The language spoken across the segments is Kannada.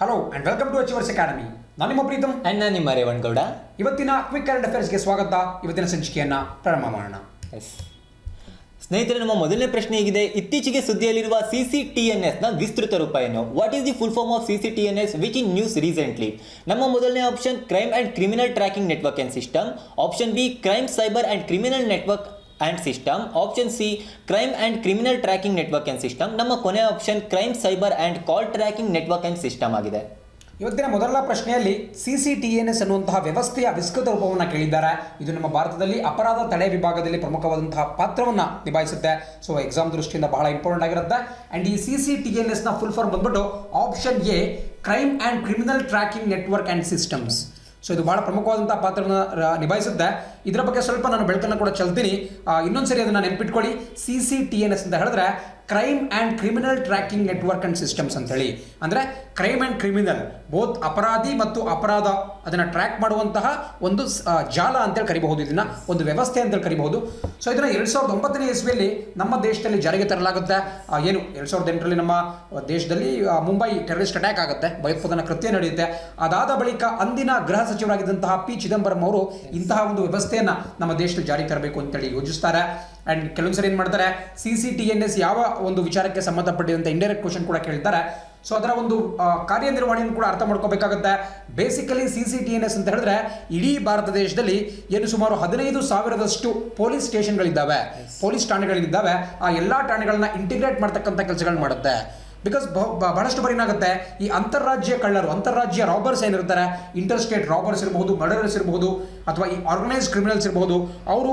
Hello and welcome to achievers academy. ನಾನು ನಿಮ್ಮ ಪ್ರೀತಮ್ ಆ್ಯಂಡ್ ನಾನು ನಿಮ್ಮ ರೇವಣ್ಗೌಡ. ಇವತ್ತಿನ ಕ್ವಿಕ್ ಕರೆಂಟ್ ಅಫೇರ್ಸ್ಗೆ ಸ್ವಾಗತ. ಇವತ್ತಿನ ಸಂಚಿಕೆಯನ್ನು ಪ್ರಾರಂಭ ಮಾಡೋಣ. ಸ್ನೇಹಿತರೆ, ನಮ್ಮ ಮೊದಲನೇ ಪ್ರಶ್ನೆ ಹೀಗಿದೆ: ಇತ್ತೀಚೆಗೆ ಸುದ್ದಿಯಲ್ಲಿರುವ CCTNS ನ ವಿಸ್ತೃತ ರೂಪ ಏನು? What is the full form of CCTNS which in news recently? ನಮ್ಮ ಮೊದಲನೇ option crime and criminal tracking network and system. Option B crime cyber and criminal network and system. Option C crime and criminal tracking network and system. ನಮ್ಮ ಕೊನೆಯ option crime cyber and call tracking network and system ಆಗಿದೆ. ಇವತ್ತಿನ ಮೊದಲ ಪ್ರಶ್ನೆಯಲ್ಲಿ CCTNS ಅನ್ನುವಂತಹ ವ್ಯವಸ್ಥೆಯ ವಿಸ್ತೃತ ರೂಪವನ್ನು ಕೇಳಿದ್ದಾರೆ. ಇದು ನಮ್ಮ ಭಾರತದಲ್ಲಿ ಅಪರಾಧ ತಡೆ ವಿಭಾಗದಲ್ಲಿ ಪ್ರಮುಖವಾದಂತಹ ಪಾತ್ರವನ್ನು ನಿಭಾಯಿಸುತ್ತೆ. ಸೊ ಎಕ್ಸಾಮ್ ದೃಷ್ಟಿಯಿಂದ ಬಹಳ ಇಂಪಾರ್ಟೆಂಟ್ ಆಗಿರುತ್ತೆ. ಆ್ಯಂಡ್ ಈ CCTNS ನ ಫುಲ್ ಫಾರ್ಮ್ ಬಂದ್ಬಿಟ್ಟು option A crime and criminal tracking network and systems. So ಇದು ಬಹಳ ಪ್ರಮುಖವಾದಂಥ ಪಾತ್ರವನ್ನು ನಿಭಾಯಿಸುತ್ತೆ. ಇದರ ಬಗ್ಗೆ ಸ್ವಲ್ಪ ನಾನು ಬೆಳಕನ್ನು ಕೂಡ ಚೆಲ್ತೀನಿ. ಇನ್ನೊಂದ್ಸರಿ ಅದನ್ನು ನೆನ್ಪಿಟ್ಕೊಳ್ಳಿ. CCTNS ಅಂತ ಹೇಳಿದ್ರೆ crime and criminal tracking network and systems ಅಂತೇಳಿ. ಅಂದರೆ ಕ್ರೈಮ್ ಆ್ಯಂಡ್ ಕ್ರಿಮಿನಲ್ ಬೋತ್ ಅಪರಾಧಿ ಮತ್ತು ಅಪರಾಧ ಅದನ್ನು ಟ್ರ್ಯಾಕ್ ಮಾಡುವಂತಹ ಒಂದು ಜಾಲ ಅಂತೇಳಿ ಕರಿಬಹುದು. ಇದನ್ನು ಒಂದು ವ್ಯವಸ್ಥೆ ಅಂತೇಳಿ ಕರಿಬಹುದು. ಸೊ ಇದನ್ನು 2009ನೇ ಇಸ್ವಿಯಲ್ಲಿ ನಮ್ಮ ದೇಶದಲ್ಲಿ ಜಾರಿಗೆ ತರಲಾಗುತ್ತೆ. 2008ರಲ್ಲಿ ನಮ್ಮ ದೇಶದಲ್ಲಿ ಮುಂಬೈ ಟೆರರಿಸ್ಟ್ ಅಟ್ಯಾಕ್ ಆಗುತ್ತೆ, ಭಯೋತ್ಪಾದನಾ ಕೃತ್ಯ ನಡೆಯುತ್ತೆ. ಅದಾದ ಬಳಿಕ ಅಂದಿನ ಗೃಹ ಸಚಿವರಾಗಿದ್ದಂತಹ P. ಚಿದಂಬರಂ ಅವರು ಇಂತಹ ಒಂದು ವ್ಯವಸ್ಥೆಯನ್ನು ನಮ್ಮ ದೇಶದಲ್ಲಿ ಜಾರಿಗೆ ತರಬೇಕು ಅಂತೇಳಿ ಯೋಚಿಸ್ತಾರೆ. ಆ್ಯಂಡ್ ಕೆಲವೊಂದ್ಸರಿ ಏನು ಮಾಡ್ತಾರೆ, CCTNS ಯಾವ ಒಂದು ವಿಚಾರಕ್ಕೆ ಸಂಬಂಧಪಟ್ಟಿದಂತೆ ಇಂಡೈರೆಕ್ಟ್ ಕ್ವಶನ್ ಕೂಡ ಕೇಳ್ತಾರೆ. ಸೊ ಅದರ ಒಂದು ಕಾರ್ಯನಿರ್ವಹಣೆಯನ್ನು ಕೂಡ ಅರ್ಥ ಮಾಡ್ಕೋಬೇಕಾಗುತ್ತೆ. ಬೇಸಿಕಲಿ CCTNS ಅಂತ ಹೇಳಿದ್ರೆ ಇಡೀ ಭಾರತ ದೇಶದಲ್ಲಿ ಸುಮಾರು 15,000 ಪೊಲೀಸ್ ಸ್ಟೇಷನ್ಗಳಿದ್ದಾವೆ, ಪೊಲೀಸ್ ಠಾಣೆಗಳಿದ್ದಾವೆ. ಆ ಎಲ್ಲ ಠಾಣೆಗಳನ್ನ ಇಂಟಿಗ್ರೇಟ್ ಮಾಡ್ತಕ್ಕಂಥ ಕೆಲಸಗಳು ಮಾಡುತ್ತೆ. ಬಿಕಾಸ್ ಬಹಳಷ್ಟು ಬಾರಿ ಏನಾಗುತ್ತೆ, ಈ ಅಂತಾರಾಜ್ಯ ಕಳ್ಳರು, ಅಂತಾರಾಜ್ಯ ರಾಬರ್ಸ್ ಏನಿರ್ತಾರೆ, ಇಂಟರ್ ಸ್ಟೇಟ್ ರಾಬರ್ಸ್ ಇರಬಹುದು, ಮರ್ಡರರ್ಸ್ ಇರಬಹುದು, ಅಥವಾ ಈ ಆರ್ಗನೈಸ್ಡ್ ಕ್ರಿಮಿನಲ್ಸ್ ಇರಬಹುದು, ಅವರು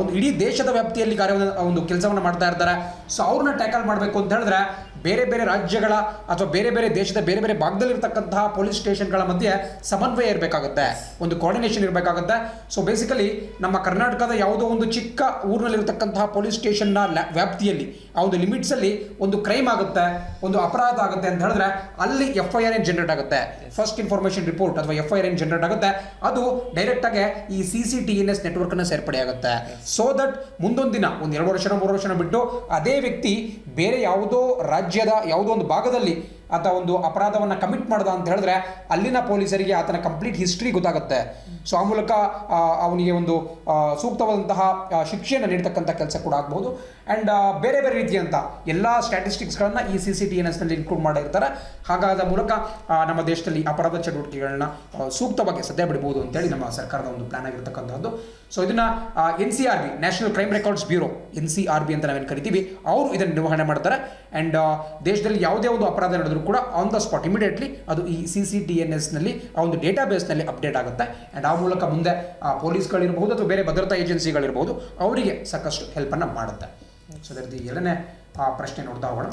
ಒಂದು ಇಡೀ ದೇಶದ ವ್ಯಾಪ್ತಿಯಲ್ಲಿ ಒಂದು ಕೆಲಸವನ್ನು ಮಾಡ್ತಾ ಇರ್ತಾರೆ. ಸೊ ಅವ್ರನ್ನ ಟ್ಯಾಕಲ್ ಮಾಡಬೇಕು ಅಂತ ಹೇಳಿದ್ರೆ ಬೇರೆ ಬೇರೆ ರಾಜ್ಯಗಳ ಅಥವಾ ಬೇರೆ ಬೇರೆ ದೇಶದ ಬೇರೆ ಬೇರೆ ಭಾಗದಲ್ಲಿರ್ತಕ್ಕಂತಹ ಪೊಲೀಸ್ ಸ್ಟೇಷನ್ಗಳ ಮಧ್ಯೆ ಸಮನ್ವಯ ಇರಬೇಕಾಗುತ್ತೆ, ಒಂದು ಕೋಆರ್ಡಿನೇಷನ್ ಇರಬೇಕಾಗುತ್ತೆ. ಸೊ ಬೇಸಿಕಲಿ ನಮ್ಮ ಕರ್ನಾಟಕದ ಯಾವುದೋ ಒಂದು ಚಿಕ್ಕ ಊರಿನಲ್ಲಿರ್ತಕ್ಕಂತಹ ಪೊಲೀಸ್ ಸ್ಟೇಷನ್ನ ವ್ಯಾಪ್ತಿಯಲ್ಲಿ ಆ ಒಂದು ಲಿಮಿಟ್ಸಲ್ಲಿ ಒಂದು ಕ್ರೈಮ್ ಆಗುತ್ತೆ, ಒಂದು ಅಪರಾಧ ಆಗುತ್ತೆ ಅಂತ ಹೇಳಿದ್ರೆ ಅಲ್ಲಿ FIR ಏನು ಜನರೇಟ್ ಆಗುತ್ತೆ, ಫಸ್ಟ್ ಇನ್ಫಾರ್ಮೇಷನ್ ರಿಪೋರ್ಟ್ ಅಥವಾ FIR ಏನು ಜನರೇಟ್ ಆಗುತ್ತೆ, ಅದು ಡೈರೆಕ್ಟಾಗಿ ಈ CCTNS ನೆಟ್ವರ್ಕ್ನ ಸೇರ್ಪಡೆ ಆಗುತ್ತೆ. ಸೊ ದಟ್ ಮುಂದೊಂದು ದಿನ ಒಂದು 2 ವರ್ಷ 3 ವರ್ಷ ಬಿಟ್ಟು ಅದೇ ವ್ಯಕ್ತಿ ಬೇರೆ ಯಾವುದೋ ರಾಜ್ಯದ ಯಾವುದೋ ಒಂದು ಭಾಗದಲ್ಲಿ ಆತ ಒಂದು ಅಪರಾಧವನ್ನು ಕಮಿಟ್ ಮಾಡ್ದ ಅಂತ ಹೇಳಿದ್ರೆ ಅಲ್ಲಿನ ಪೊಲೀಸರಿಗೆ ಆತನ ಕಂಪ್ಲೀಟ್ ಹಿಸ್ಟ್ರಿ ಗೊತ್ತಾಗುತ್ತೆ. ಸೊ ಆ ಮೂಲಕ ಅವನಿಗೆ ಒಂದು ಸೂಕ್ತವಾದಂತಹ ಶಿಕ್ಷೆಯನ್ನು ನೀಡ್ತಕ್ಕಂಥ ಕೆಲಸ ಕೂಡ ಆಗ್ಬೋದು. ಆ್ಯಂಡ್ ಬೇರೆ ಬೇರೆ ರೀತಿಯಂಥ ಎಲ್ಲ ಸ್ಟ್ಯಾಟಿಸ್ಟಿಕ್ಸ್ಗಳನ್ನು ಈ CCTNSನಲ್ಲಿ ಇನ್ಕ್ಲೂಡ್ ಮಾಡಿರ್ತಾರೆ. ಹಾಗಾದ ಮೂಲಕ ನಮ್ಮ ದೇಶದಲ್ಲಿ ಅಪರಾಧ ಚಟುವಟಿಕೆಗಳನ್ನ ಸೂಕ್ತವಾಗಿ ಸದ್ಯ ಬಿಡ್ಬೋದು ಅಂತೇಳಿ ನಮ್ಮ ಸರ್ಕಾರದ ಒಂದು ಪ್ಲಾನ್ ಆಗಿರ್ತಕ್ಕಂಥದ್ದು. ಸೊ ಇದನ್ನು NCRB national crime records bureau, NCRB ಅಂತ ನಾವೇನು ಕರಿತೀವಿ, ಅವರು ಇದನ್ನು ನಿರ್ವಹಣೆ ಮಾಡ್ತಾರೆ. ಆ್ಯಂಡ್ ದೇಶದಲ್ಲಿ ಯಾವುದೇ ಒಂದು ಅಪರಾಧ ನಡೆದರೂ ಕೂಡ ಆನ್ ದ ಸ್ಪಾಟ್ ಇಮಿಡಿಯೇಟ್ಲಿ ಅದು ಈ CCTNSನಲ್ಲಿ ಆ ಒಂದು ಡೇಟಾಬೇಸ್ನಲ್ಲಿ ಅಪ್ಡೇಟ್ ಆಗುತ್ತೆ. ಆ್ಯಂಡ್ ಆ ಮೂಲಕ ಮುಂದೆ ಪೊಲೀಸ್ಗಳಿರ್ಬೋದು ಅಥವಾ ಬೇರೆ ಭದ್ರತಾ ಏಜೆನ್ಸಿಗಳಿರ್ಬೋದು ಅವರಿಗೆ ಸಾಕಷ್ಟು ಹೆಲ್ಪನ್ನು ಮಾಡುತ್ತೆ. ಸೊ ಅದರದ್ದು ಎರಡನೇ ಪ್ರಶ್ನೆ ನೋಡ್ತಾ ಹೋಗೋಣ.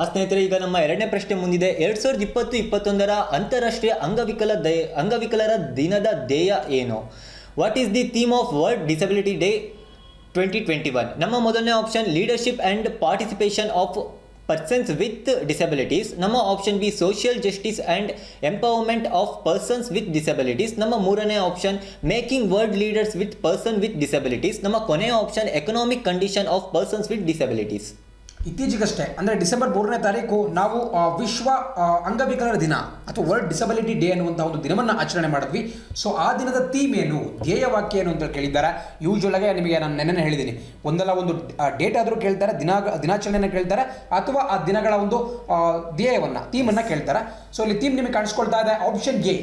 ಸ್ನೇಹಿತರೆ, ಈಗ ನಮ್ಮ ಎರಡನೇ ಪ್ರಶ್ನೆ ಮುಂದಿದೆ. 2020-21 ಅಂತಾರಾಷ್ಟ್ರೀಯ ಅಂಗವಿಕಲರ ದಿನದ ಧ್ಯೇಯ ಏನು? What is the theme of world disability day 2021? ನಮ್ಮ ಮೊದಲನೇ option leadership and participation of persons with disabilities. ನಮ್ಮ option B social justice and empowerment of persons with disabilities. ನಮ್ಮ ಮೂರನೇ option making world leaders with person with disabilities. ನಮ್ಮ ಕೊನೆಯ option economic condition of persons with disabilities. ಇತ್ತೀಚೆಗಷ್ಟೇ ಅಂದರೆ ಡಿಸೆಂಬರ್ 3ನೇ ತಾರೀಕು ನಾವು ವಿಶ್ವ ಅಂಗವಿಕಲರ ದಿನ ಅಥವಾ ವರ್ಲ್ಡ್ ಡಿಸಬಿಲಿಟಿ ಡೇ ಅನ್ನುವಂಥ ಒಂದು ದಿನವನ್ನು ಆಚರಣೆ ಮಾಡಿದ್ವಿ. ಸೊ ಆ ದಿನದ ಥೀಮ್ ಏನು, ಧ್ಯೇಯವಾಕ್ಯ ಏನು ಅಂತ ಕೇಳಿದ್ದಾರೆ. ಯೂಶ್ವಲಾಗೆ ನಿಮಗೆ ನಾನು ನೆನ್ನೆ ಹೇಳಿದ್ದೀನಿ, ಒಂದಲ್ಲ ಒಂದು ಡೇಟ್ ಆದರೂ ಕೇಳ್ತಾರೆ, ದಿನಾಚರಣೆಯನ್ನು ಕೇಳ್ತಾರೆ, ಅಥವಾ ಆ ದಿನಗಳ ಒಂದು ಧ್ಯೇಯವನ್ನು ಥೀಮನ್ನು ಕೇಳ್ತಾರೆ. ಸೊ ಇಲ್ಲಿ ಥೀಮ್ ನಿಮಗೆ ಕಾಣಿಸ್ಕೊಳ್ತಾ ಇದೆ. Option A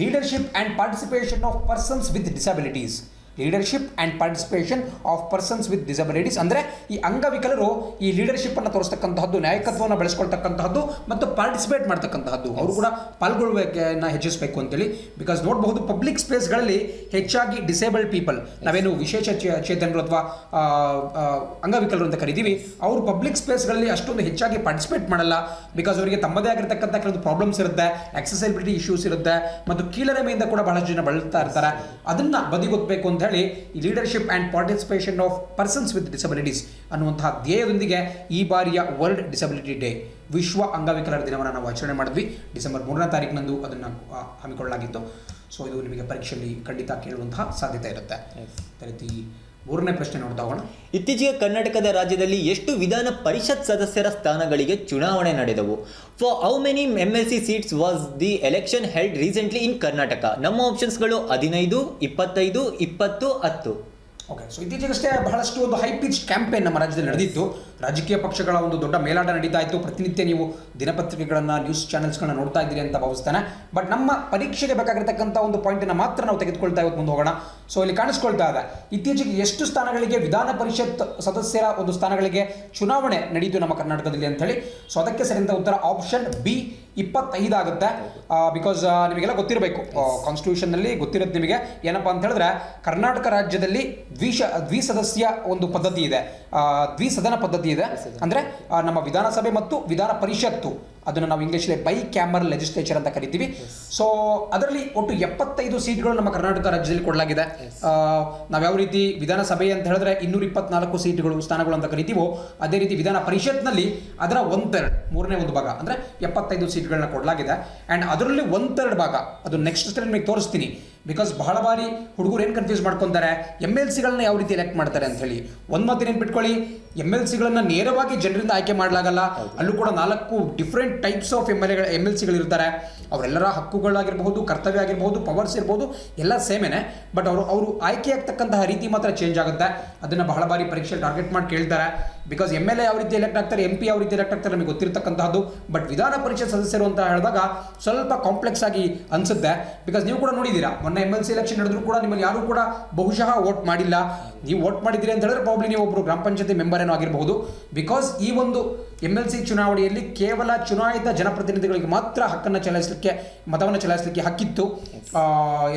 leadership and participation of persons with disabilities. Leadership and participation of persons with disabilities ಅಂದರೆ ಈ ಅಂಗವಿಕಲರು ಈ ಲೀಡರ್ಶಿಪ್ಪನ್ನು ತೋರಿಸ್ತಕ್ಕಂತಹದ್ದು, ನಾಯಕತ್ವವನ್ನು ಬೆಳೆಸ್ಕೊಳ್ತಕ್ಕಂತಹದ್ದು ಮತ್ತು ಪಾರ್ಟಿಸಿಪೇಟ್ ಮಾಡ್ತಕ್ಕಂತಹದ್ದು, ಅವರು ಕೂಡ ಪಾಲ್ಗೊಳ್ಳುವಿಕೆಯನ್ನು ಹೆಚ್ಚಿಸಬೇಕು ಅಂತೇಳಿ. ಬಿಕಾಸ್ ನೋಡಬಹುದು ಪಬ್ಲಿಕ್ ಸ್ಪೇಸ್ಗಳಲ್ಲಿ ಹೆಚ್ಚಾಗಿ ಡಿಸೇಬಲ್ಡ್ ಪೀಪಲ್, ನಾವೇನು ವಿಶೇಷ ಚೇತನರು ಅಥವಾ ಅಂಗವಿಕಲರು ಅಂತ ಕರಿತೀವಿ, ಅವರು ಪಬ್ಲಿಕ್ ಸ್ಪೇಸ್ಗಳಲ್ಲಿ ಅಷ್ಟೊಂದು ಹೆಚ್ಚಾಗಿ ಪಾರ್ಟಿಸಿಪೇಟ್ ಮಾಡಲ್ಲ. ಬಿಕಾಸ್ ಅವರಿಗೆ ತಮ್ಮದೇ ಆಗಿರ್ತಕ್ಕಂಥ ಕೆಲವೊಂದು ಪ್ರಾಬ್ಲಮ್ಸ್ ಇರುತ್ತೆ, ಆಕ್ಸೆಸಿಬಿಲಿಟಿ ಇಶ್ಯೂಸ್ ಇರುತ್ತೆ, ಮತ್ತು ಕೀಳರಿಮೆಯಿಂದ ಕೂಡ ಬಹಳಷ್ಟು ಜನ ಬಳಲ್ತಾ ಇರ್ತಾರೆ. ಅದನ್ನು ಬದಿಗೊತ್ತಬೇಕು ಅಂತ ಹೇಳಿ ಈ leadership and participation of persons with disabilities ಅನ್ನುವಂತಹ ಧ್ಯೇಯದೊಂದಿಗೆ ಈ ಬಾರಿಯ ವರ್ಲ್ಡ್ ಡಿಸಬಿಲಿಟಿ ಡೇ, ವಿಶ್ವ ಅಂಗವಿಕಲರ ದಿನವನ್ನು ನಾವು ಆಚರಣೆ ಮಾಡಿದ್ವಿ. ಡಿಸೆಂಬರ್ 3ನೇ ತಾರೀಕಿನಂದು ಅದನ್ನು ಹಮ್ಮಿಕೊಳ್ಳಲಾಗಿತ್ತು. ಸೊ ಇದು ನಿಮಗೆ ಪರೀಕ್ಷೆಯಲ್ಲಿ ಖಂಡಿತ ಕೇಳುವಂತಹ ಸಾಧ್ಯತೆ ಇರುತ್ತೆ. ಅದೇ ರೀತಿ ಮೂರನೇ ಪ್ರಶ್ನೆ ನೋಡ್ತಾ ಹೋಗೋಣ. ಇತ್ತೀಚೆಗೆ ಕರ್ನಾಟಕದ ರಾಜ್ಯದಲ್ಲಿ ಎಷ್ಟು ವಿಧಾನ ಪರಿಷತ್ ಸದಸ್ಯರ ಸ್ಥಾನಗಳಿಗೆ ಚುನಾವಣೆ ನಡೆದವು? For how many MLC seats was the election held recently in Karnataka? ನಮ್ಮ ಆಪ್ಷನ್ಸ್ಗಳು 15, 25, 20, 10. ಓಕೆ, ಸೊ ಇತ್ತೀಚೆಗಷ್ಟೇ ಬಹಳಷ್ಟು ಒಂದು ಹೈ ಪಿಚ್ ಕ್ಯಾಂಪೇನ್ ನಮ್ಮ ರಾಜ್ಯದಲ್ಲಿ ನಡೆದಿತ್ತು. ರಾಜಕೀಯ ಪಕ್ಷಗಳ ಒಂದು ದೊಡ್ಡ ಮೇಲಾಟ ನಡೀತಾ ಇತ್ತು. ಪ್ರತಿನಿತ್ಯ ನೀವು ದಿನಪತ್ರಿಕೆಗಳನ್ನು, ನ್ಯೂಸ್ ಚಾನೆಲ್ಸ್ಗಳನ್ನ ನೋಡ್ತಾ ಇದ್ದೀರಿ ಅಂತ ಭಾವಿಸ್ತಾನೆ. ಬಟ್ ನಮ್ಮ ಪರೀಕ್ಷೆಗೆ ಬೇಕಾಗಿರ್ತಕ್ಕಂಥ ಒಂದು ಪಾಯಿಂಟನ್ನು ಮಾತ್ರ ನಾವು ತೆಗೆದುಕೊಳ್ತಾ ಇವತ್ತು ಮುಂದೆ ಹೋಗೋಣ. ಸೊ ಇಲ್ಲಿ ಕಾಣಿಸ್ಕೊಳ್ತಾ ಇದೆ ಇತ್ತೀಚೆಗೆ ಎಷ್ಟು ಸ್ಥಾನಗಳಿಗೆ ವಿಧಾನ ಪರಿಷತ್ ಸದಸ್ಯರ ಒಂದು ಸ್ಥಾನಗಳಿಗೆ ಚುನಾವಣೆ ನಡೆಯಿತು ನಮ್ಮ ಕರ್ನಾಟಕದಲ್ಲಿ ಅಂತ ಹೇಳಿ. ಸೊ ಅದಕ್ಕೆ ಸರಿಯಾದ ಉತ್ತರ ಆಪ್ಷನ್ ಬಿ 25 ಆಗುತ್ತೆ. ಬಿಕಾಸ್ ನಿಮಗೆಲ್ಲ ಗೊತ್ತಿರಬೇಕು, ಕಾನ್ಸ್ಟಿಟ್ಯೂಷನ್ನಲ್ಲಿ ಗೊತ್ತಿರೋದು ನಿಮಗೆ ಏನಪ್ಪ ಅಂತ ಹೇಳಿದ್ರೆ, ಕರ್ನಾಟಕ ರಾಜ್ಯದಲ್ಲಿ ದ್ವಿಸದಸ್ಯ ಒಂದು ಪದ್ಧತಿ ಇದೆ, ದ್ವಿಸದನ ಪದ್ಧತಿ ಇದೆ. ಅಂದರೆ ನಮ್ಮ ವಿಧಾನಸಭೆ ಮತ್ತು ವಿಧಾನ ಪರಿಷತ್ತು, ಅದನ್ನು ನಾವು ಇಂಗ್ಲೀಷಲ್ಲಿ ಬೈ ಕ್ಯಾಮರಲ್ ಲೆಜಿಸ್ಲೇಚರ್ ಅಂತ ಕರಿತೀವಿ. ಸೊ ಅದರಲ್ಲಿ ಒಟ್ಟು 75 ಸೀಟ್ಗಳು ನಮ್ಮ ಕರ್ನಾಟಕ ರಾಜ್ಯದಲ್ಲಿ ಕೊಡಲಾಗಿದೆ. ನಾವು ಯಾವ ರೀತಿ ವಿಧಾನಸಭೆ ಅಂತ ಹೇಳಿದ್ರೆ 224 ಸೀಟ್ಗಳು, ಸ್ಥಾನಗಳು ಅಂತ ಕರಿತೀವೋ, ಅದೇ ರೀತಿ ವಿಧಾನ ಪರಿಷತ್ನಲ್ಲಿ ಅದರ 1/3, ಮೂರನೇ ಒಂದು ಭಾಗ ಅಂದರೆ 75 ಸೀಟ್ಗಳನ್ನ ಕೊಡಲಾಗಿದೆ. ಆ್ಯಂಡ್ ಅದರಲ್ಲಿ 1/3 ಭಾಗ, ಅದು ನೆಕ್ಸ್ಟ್ ಸ್ಟೆಪ್ ನಿಮಗೆ ತೋರಿಸ್ತೀನಿ. ಬಿಕಾಸ್ ಬಹಳ ಬಾರಿ ಹುಡುಗರು ಏನು ಕನ್ಫ್ಯೂಸ್ ಮಾಡ್ಕೊತಾರೆ, MLCಗಳನ್ನ ಯಾವ ರೀತಿ ಎಲೆಕ್ಟ್ ಮಾಡ್ತಾರೆ ಅಂತ ಹೇಳಿ. ಒಂದು ಮಾತು ನೆನ್ಪಿಟ್ಕೊಳ್ಳಿ, MLCಗಳನ್ನ ನೇರವಾಗಿ ಜನರಿಂದ ಆಯ್ಕೆ ಮಾಡಲಾಗಲ್ಲ. ಅಲ್ಲೂ ಕೂಡ 4 ಡಿಫ್ರೆಂಟ್ ಟೈಪ್ಸ್ ಆಫ್ MLCಗಳು ಇರ್ತಾರೆ. ಅವರೆಲ್ಲರ ಹಕ್ಕುಗಳಾಗಿರ್ಬಹುದು, ಕರ್ತವ್ಯ ಆಗಿರ್ಬೋದು, ಪವರ್ಸ್ ಇರ್ಬೋದು, ಎಲ್ಲ ಸೇಮೇನೆ. ಬಟ್ ಅವರು ಆಯ್ಕೆ ಆಗ್ತಕ್ಕಂತಹ ರೀತಿ ಮಾತ್ರ ಚೇಂಜ್ ಆಗುತ್ತೆ. ಅದನ್ನು ಬಹಳ ಬಾರಿ ಪರೀಕ್ಷೆ ಟಾರ್ಗೆಟ್ ಮಾಡಿ ಕೇಳ್ತಾರೆ. ಬಿಕಾಸ್ MLA ಯಾವ ರೀತಿ ಎಲೆಕ್ಟ್ ಆಗ್ತಾರೆ, MP ಯಾವ ರೀತಿ ಎಲೆಕ್ಟ್ ಆಗ್ತಾರೆ ನಮಗೆ ಗೊತ್ತಿರತಕ್ಕಂತಹದ್ದು. ಬಟ್ ವಿಧಾನ ಪರಿಷತ್ ಸದಸ್ಯರು ಅಂತ ಹೇಳಿದಾಗ ಸ್ವಲ್ಪ ಕಾಂಪ್ಲೆಕ್ಸ್ ಆಗಿ ಅನಿಸುತ್ತೆ. ಬಿಕಾಸ್ ನೀವು ಕೂಡ ನೋಡಿದ್ದೀರಾ, ಮೊನ್ನೆ MLC ಎಲೆಕ್ಷನ್ ನಡೆದ್ರು ಕೂಡ ನಿಮ್ಮಲ್ಲಿ ಯಾರೂ ಕೂಡ ಬಹುಶಃ ವೋಟ್ ಮಾಡಿಲ್ಲ. ನೀವು ವೋಟ್ ಮಾಡಿದ್ದೀರಿ ಅಂತ ಹೇಳಿದ್ರೆ ಪ್ರಾಬ್ಲಿ ನೀವು ಒಬ್ಬರು ಗ್ರಾಮ ಪಂಚಾಯತಿ ಮೆಂಬರ್ ಏನೋ ಆಗಿರಬಹುದು. ಬಿಕಾಸ್ ಈ ಒಂದು MLC ಚುನಾವಣೆಯಲ್ಲಿ ಕೇವಲ ಚುನಾಯಿತ ಜನಪ್ರತಿನಿಧಿಗಳಿಗೆ ಮಾತ್ರ ಮತವನ್ನು ಚಲಾಯಿಸಲಿಕ್ಕೆ ಹಕ್ಕಿತ್ತು.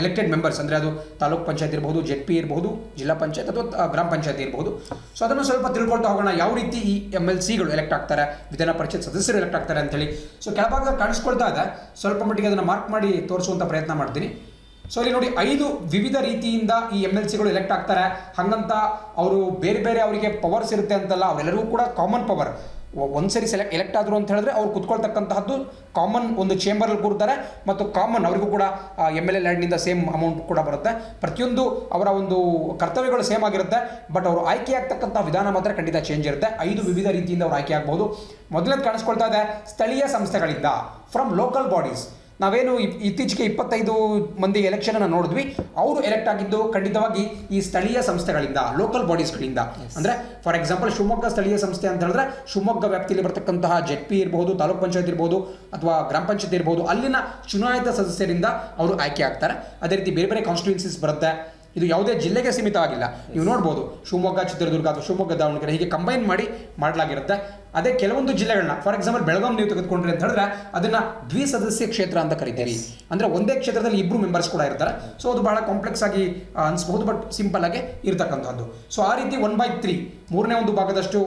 ಎಲೆಕ್ಟೆಡ್ ಮೆಂಬರ್ಸ್ ಅಂದರೆ ಅದು ತಾಲೂಕ್ ಪಂಚಾಯತ್ ಇರಬಹುದು, ZP ಇರಬಹುದು, ಜಿಲ್ಲಾ ಪಂಚಾಯತ್ ಅಥವಾ ಗ್ರಾಮ ಪಂಚಾಯತಿ ಇರಬಹುದು. ಸೊ ಅದನ್ನು ಸ್ವಲ್ಪ ತಿಳ್ಕೊಳ್ತಾ ಹೋಗೋಣ, ಯಾವ ರೀತಿ ಈ MLCಗಳು ಎಲೆಕ್ಟ್ ಆಗ್ತಾರೆ, ವಿಧಾನ ಪರಿಷತ್ ಸದಸ್ಯರು ಎಲೆಕ್ಟ್ ಆಗ್ತಾರೆ ಅಂತೇಳಿ. ಸೊ ಕೆಳಭಾಗ ಕಾಣಿಸ್ಕೊಳ್ತಾ ಇದೆ, ಸ್ವಲ್ಪ ಮಟ್ಟಿಗೆ ಅದನ್ನು ಮಾರ್ಕ್ ಮಾಡಿ ತೋರಿಸುವಂಥ ಪ್ರಯತ್ನ ಮಾಡ್ತೀನಿ. ಸೊ ಇಲ್ಲಿ ನೋಡಿ, 5 ವಿವಿಧ ರೀತಿಯಿಂದ ಈ MLCಗಳು ಎಲೆಕ್ಟ್ ಆಗ್ತಾರೆ. ಹಾಗಂತ ಅವರು ಬೇರೆ ಬೇರೆ ಅವರಿಗೆ ಪವರ್ಸ್ ಇರುತ್ತೆ ಅಂತಲ್ಲ, ಅವರೆಲ್ಲರಿಗೂ ಕೂಡ ಕಾಮನ್ ಪವರ್. ಒಂದ್ಸರಿ ಎಲೆಕ್ಟ್ ಆದರು ಅಂತ ಹೇಳಿದ್ರೆ ಅವ್ರು ಕುತ್ಕೊಳ್ತಕ್ಕಂತಹದ್ದು ಕಾಮನ್ ಒಂದು ಚೇಂಬರಲ್ಲಿ ಕೂರ್ತಾರೆ, ಮತ್ತು ಕಾಮನ್ ಅವರಿಗೂ ಕೂಡ MLA ಲ್ಯಾಂಡ್ನಿಂದ ಸೇಮ್ ಅಮೌಂಟ್ ಕೂಡ ಬರುತ್ತೆ. ಪ್ರತಿಯೊಂದು ಅವರ ಒಂದು ಕರ್ತವ್ಯಗಳು ಸೇಮ್ ಆಗಿರುತ್ತೆ. ಬಟ್ ಅವರು ಆಯ್ಕೆ ಆಗ್ತಕ್ಕಂಥ ವಿಧಾನ ಮಾತ್ರ ಖಂಡಿತ ಚೇಂಜ್ ಇರುತ್ತೆ. 5 ವಿವಿಧ ರೀತಿಯಿಂದ ಅವರು ಆಯ್ಕೆ ಆಗ್ಬೋದು. ಮೊದಲನೇದು ಕಾಣಿಸ್ಕೊಳ್ತಾ ಇದೆ, ಸ್ಥಳೀಯ ಸಂಸ್ಥೆಗಳಿಂದ, ಫ್ರಮ್ ಲೋಕಲ್ ಬಾಡೀಸ್. ನಾವೇನು ಇತ್ತೀಚೆಗೆ 25 ಮಂದಿ ಎಲೆಕ್ಷನನ್ನು ನೋಡಿದ್ವಿ, ಅವರು ಎಲೆಕ್ಟ್ ಆಗಿದ್ದು ಖಂಡಿತವಾಗಿ ಈ ಸ್ಥಳೀಯ ಸಂಸ್ಥೆಗಳಿಂದ, ಲೋಕಲ್ ಬಾಡೀಸ್ಗಳಿಂದ. ಅಂದರೆ ಫಾರ್ ಎಕ್ಸಾಂಪಲ್ ಶಿವಮೊಗ್ಗ ಸ್ಥಳೀಯ ಸಂಸ್ಥೆ ಅಂತ ಹೇಳಿದ್ರೆ ಶಿವಮೊಗ್ಗ ವ್ಯಾಪ್ತಿಯಲ್ಲಿ ಬರ್ತಕ್ಕಂತಹ ZP ಇರ್ಬೋದು, ತಾಲೂಕ್ ಪಂಚಾಯತ್ ಇರ್ಬೋದು, ಅಥವಾ ಗ್ರಾಮ ಪಂಚಾಯತ್ ಇರ್ಬೋದು, ಅಲ್ಲಿನ ಚುನಾಯಿತ ಸದಸ್ಯರಿಂದ ಅವರು ಆಯ್ಕೆ ಆಗ್ತಾರೆ. ಅದೇ ರೀತಿ ಬೇರೆ ಬೇರೆ ಕಾನ್ಸ್ಟಿಟ್ಯೂನ್ಸೀಸ್ ಬರುತ್ತೆ. ಇದು ಯಾವುದೇ ಜಿಲ್ಲೆಗೆ ಸೀಮಿತವಾಗಿಲ್ಲ. ನೀವು ನೋಡ್ಬೋದು ಶಿವಮೊಗ್ಗ, ಚಿತ್ರದುರ್ಗ ಅಥವಾ ಶಿವಮೊಗ್ಗ, ದಾವಣಗೆರೆ ಹೀಗೆ ಕಂಬೈನ್ ಮಾಡಿ ಮಾಡಲಾಗಿರುತ್ತೆ. ಅದೇ ಕೆಲವೊಂದು ಜಿಲ್ಲೆಗಳನ್ನ, ಫಾರ್ ಎಕ್ಸಾಂಪಲ್ ಬೆಳಗಾಂ ನೀವು ತೆಗೆದುಕೊಂಡ್ರಿ ಅಂತ ಹೇಳಿದ್ರೆ ಅದನ್ನ ದ್ವಿಸದಸ್ಯ ಕ್ಷೇತ್ರ ಅಂತ ಕರಿತೀವಿ. ಅಂದ್ರೆ ಒಂದೇ ಕ್ಷೇತ್ರದಲ್ಲಿ 2 ಮೆಂಬರ್ಸ್ ಕೂಡ ಇರ್ತಾರೆ. ಸೊ ಅದು ಬಹಳ ಕಾಂಪ್ಲೆಕ್ಸ್ ಆಗಿ ಅನಿಸಬಹುದು, ಬಟ್ ಸಿಂಪಲ್ ಆಗಿ ಇರತಕ್ಕಂಥದ್ದು. ಸೊ ಆ ರೀತಿ 1/3, ಮೂರನೇ ಒಂದು ಭಾಗದಷ್ಟು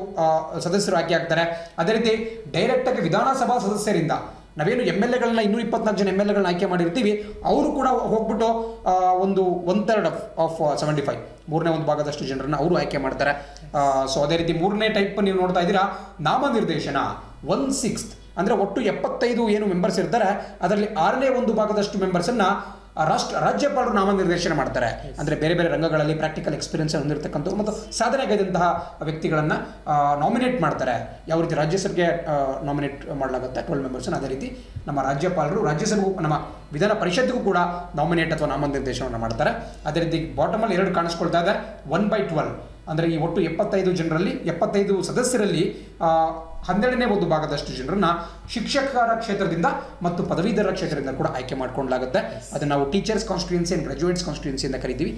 ಸದಸ್ಯರು ಆಯ್ಕೆ ಆಗ್ತಾರೆ. ಅದೇ ರೀತಿ ಡೈರೆಕ್ಟ್ ಆಗಿ ವಿಧಾನಸಭಾ ಸದಸ್ಯರಿಂದ, ನಾವೇನು MLAಗಳನ್ನ 224 ಜನ MLAಗಳನ್ನ ಆಯ್ಕೆ ಮಾಡಿರ್ತೀವಿ, ಅವರು ಕೂಡ ಹೋಗ್ಬಿಟ್ಟು ಒಂದು 1/3 ಆಫ್ 75, ಮೂರನೇ ಒಂದು ಭಾಗದಷ್ಟು ಜನರನ್ನ ಅವರು ಆಯ್ಕೆ ಮಾಡ್ತಾರೆ. ಸೊ ಅದೇ ರೀತಿ ಮೂರನೇ ಟೈಪ್ ನೀವು ನೋಡ್ತಾ ಇದ್ದೀರಾ, ನಾಮನಿರ್ದೇಶನ 1/6, ಅಂದರೆ ಒಟ್ಟು 75 ಏನು ಮೆಂಬರ್ಸ್ ಇರ್ತಾರೆ, ಅದರಲ್ಲಿ 6ನೇ ಒಂದು ಭಾಗದಷ್ಟು ಮೆಂಬರ್ಸನ್ನು ರಾಜ್ಯಪಾಲರು ನಾಮನಿರ್ದೇಶನ ಮಾಡ್ತಾರೆ. ಅಂದರೆ ಬೇರೆ ಬೇರೆ ರಂಗಗಳಲ್ಲಿ ಪ್ರಾಕ್ಟಿಕಲ್ ಎಕ್ಸ್ಪೀರಿಯನ್ಸ್ ಹೊಂದಿರತಕ್ಕಂಥವ್ರು ಮತ್ತು ಸಾಧನೆಗೈದಂತಹ ವ್ಯಕ್ತಿಗಳನ್ನು ನಾಮಿನೇಟ್ ಮಾಡ್ತಾರೆ. ಯಾವ ರೀತಿ ರಾಜ್ಯಸಭೆಗೆ ನಾಮಿನೇಟ್ ಮಾಡಲಾಗುತ್ತೆ 12 ಮೆಂಬರ್ಸನ್ನು, ಅದೇ ರೀತಿ ನಮ್ಮ ರಾಜ್ಯಪಾಲರು ರಾಜ್ಯಸಭೆಗೂ, ನಮ್ಮ ವಿಧಾನ ಪರಿಷತ್ಗೂ ಕೂಡ ನಾಮಿನೇಟ್ ಅಥವಾ ನಾಮನಿರ್ದೇಶನವನ್ನು ಮಾಡ್ತಾರೆ. ಅದೇ ರೀತಿ ಬಾಟಮಲ್ಲಿ 2 ಕಾಣಿಸ್ಕೊಳ್ತಾ ಇದೆ, 1/12. ಅಂದರೆ ಈ ಒಟ್ಟು 75 ಜನರಲ್ಲಿ, 75 ಸದಸ್ಯರಲ್ಲಿ 12ನೇ ಒಂದು ಭಾಗದಷ್ಟು ಜನರನ್ನ ಶಿಕ್ಷಕರ ಕ್ಷೇತ್ರದಿಂದ ಮತ್ತು ಪದವೀಧರ ಕ್ಷೇತ್ರದಿಂದ ಕೂಡ ಆಯ್ಕೆ ಮಾಡ್ಕೊಳ್ಳಲಾಗುತ್ತೆ. ಅದನ್ನು ನಾವು teachers constituency and graduates constituency ಅಂತ ಕರಿತೀವಿ.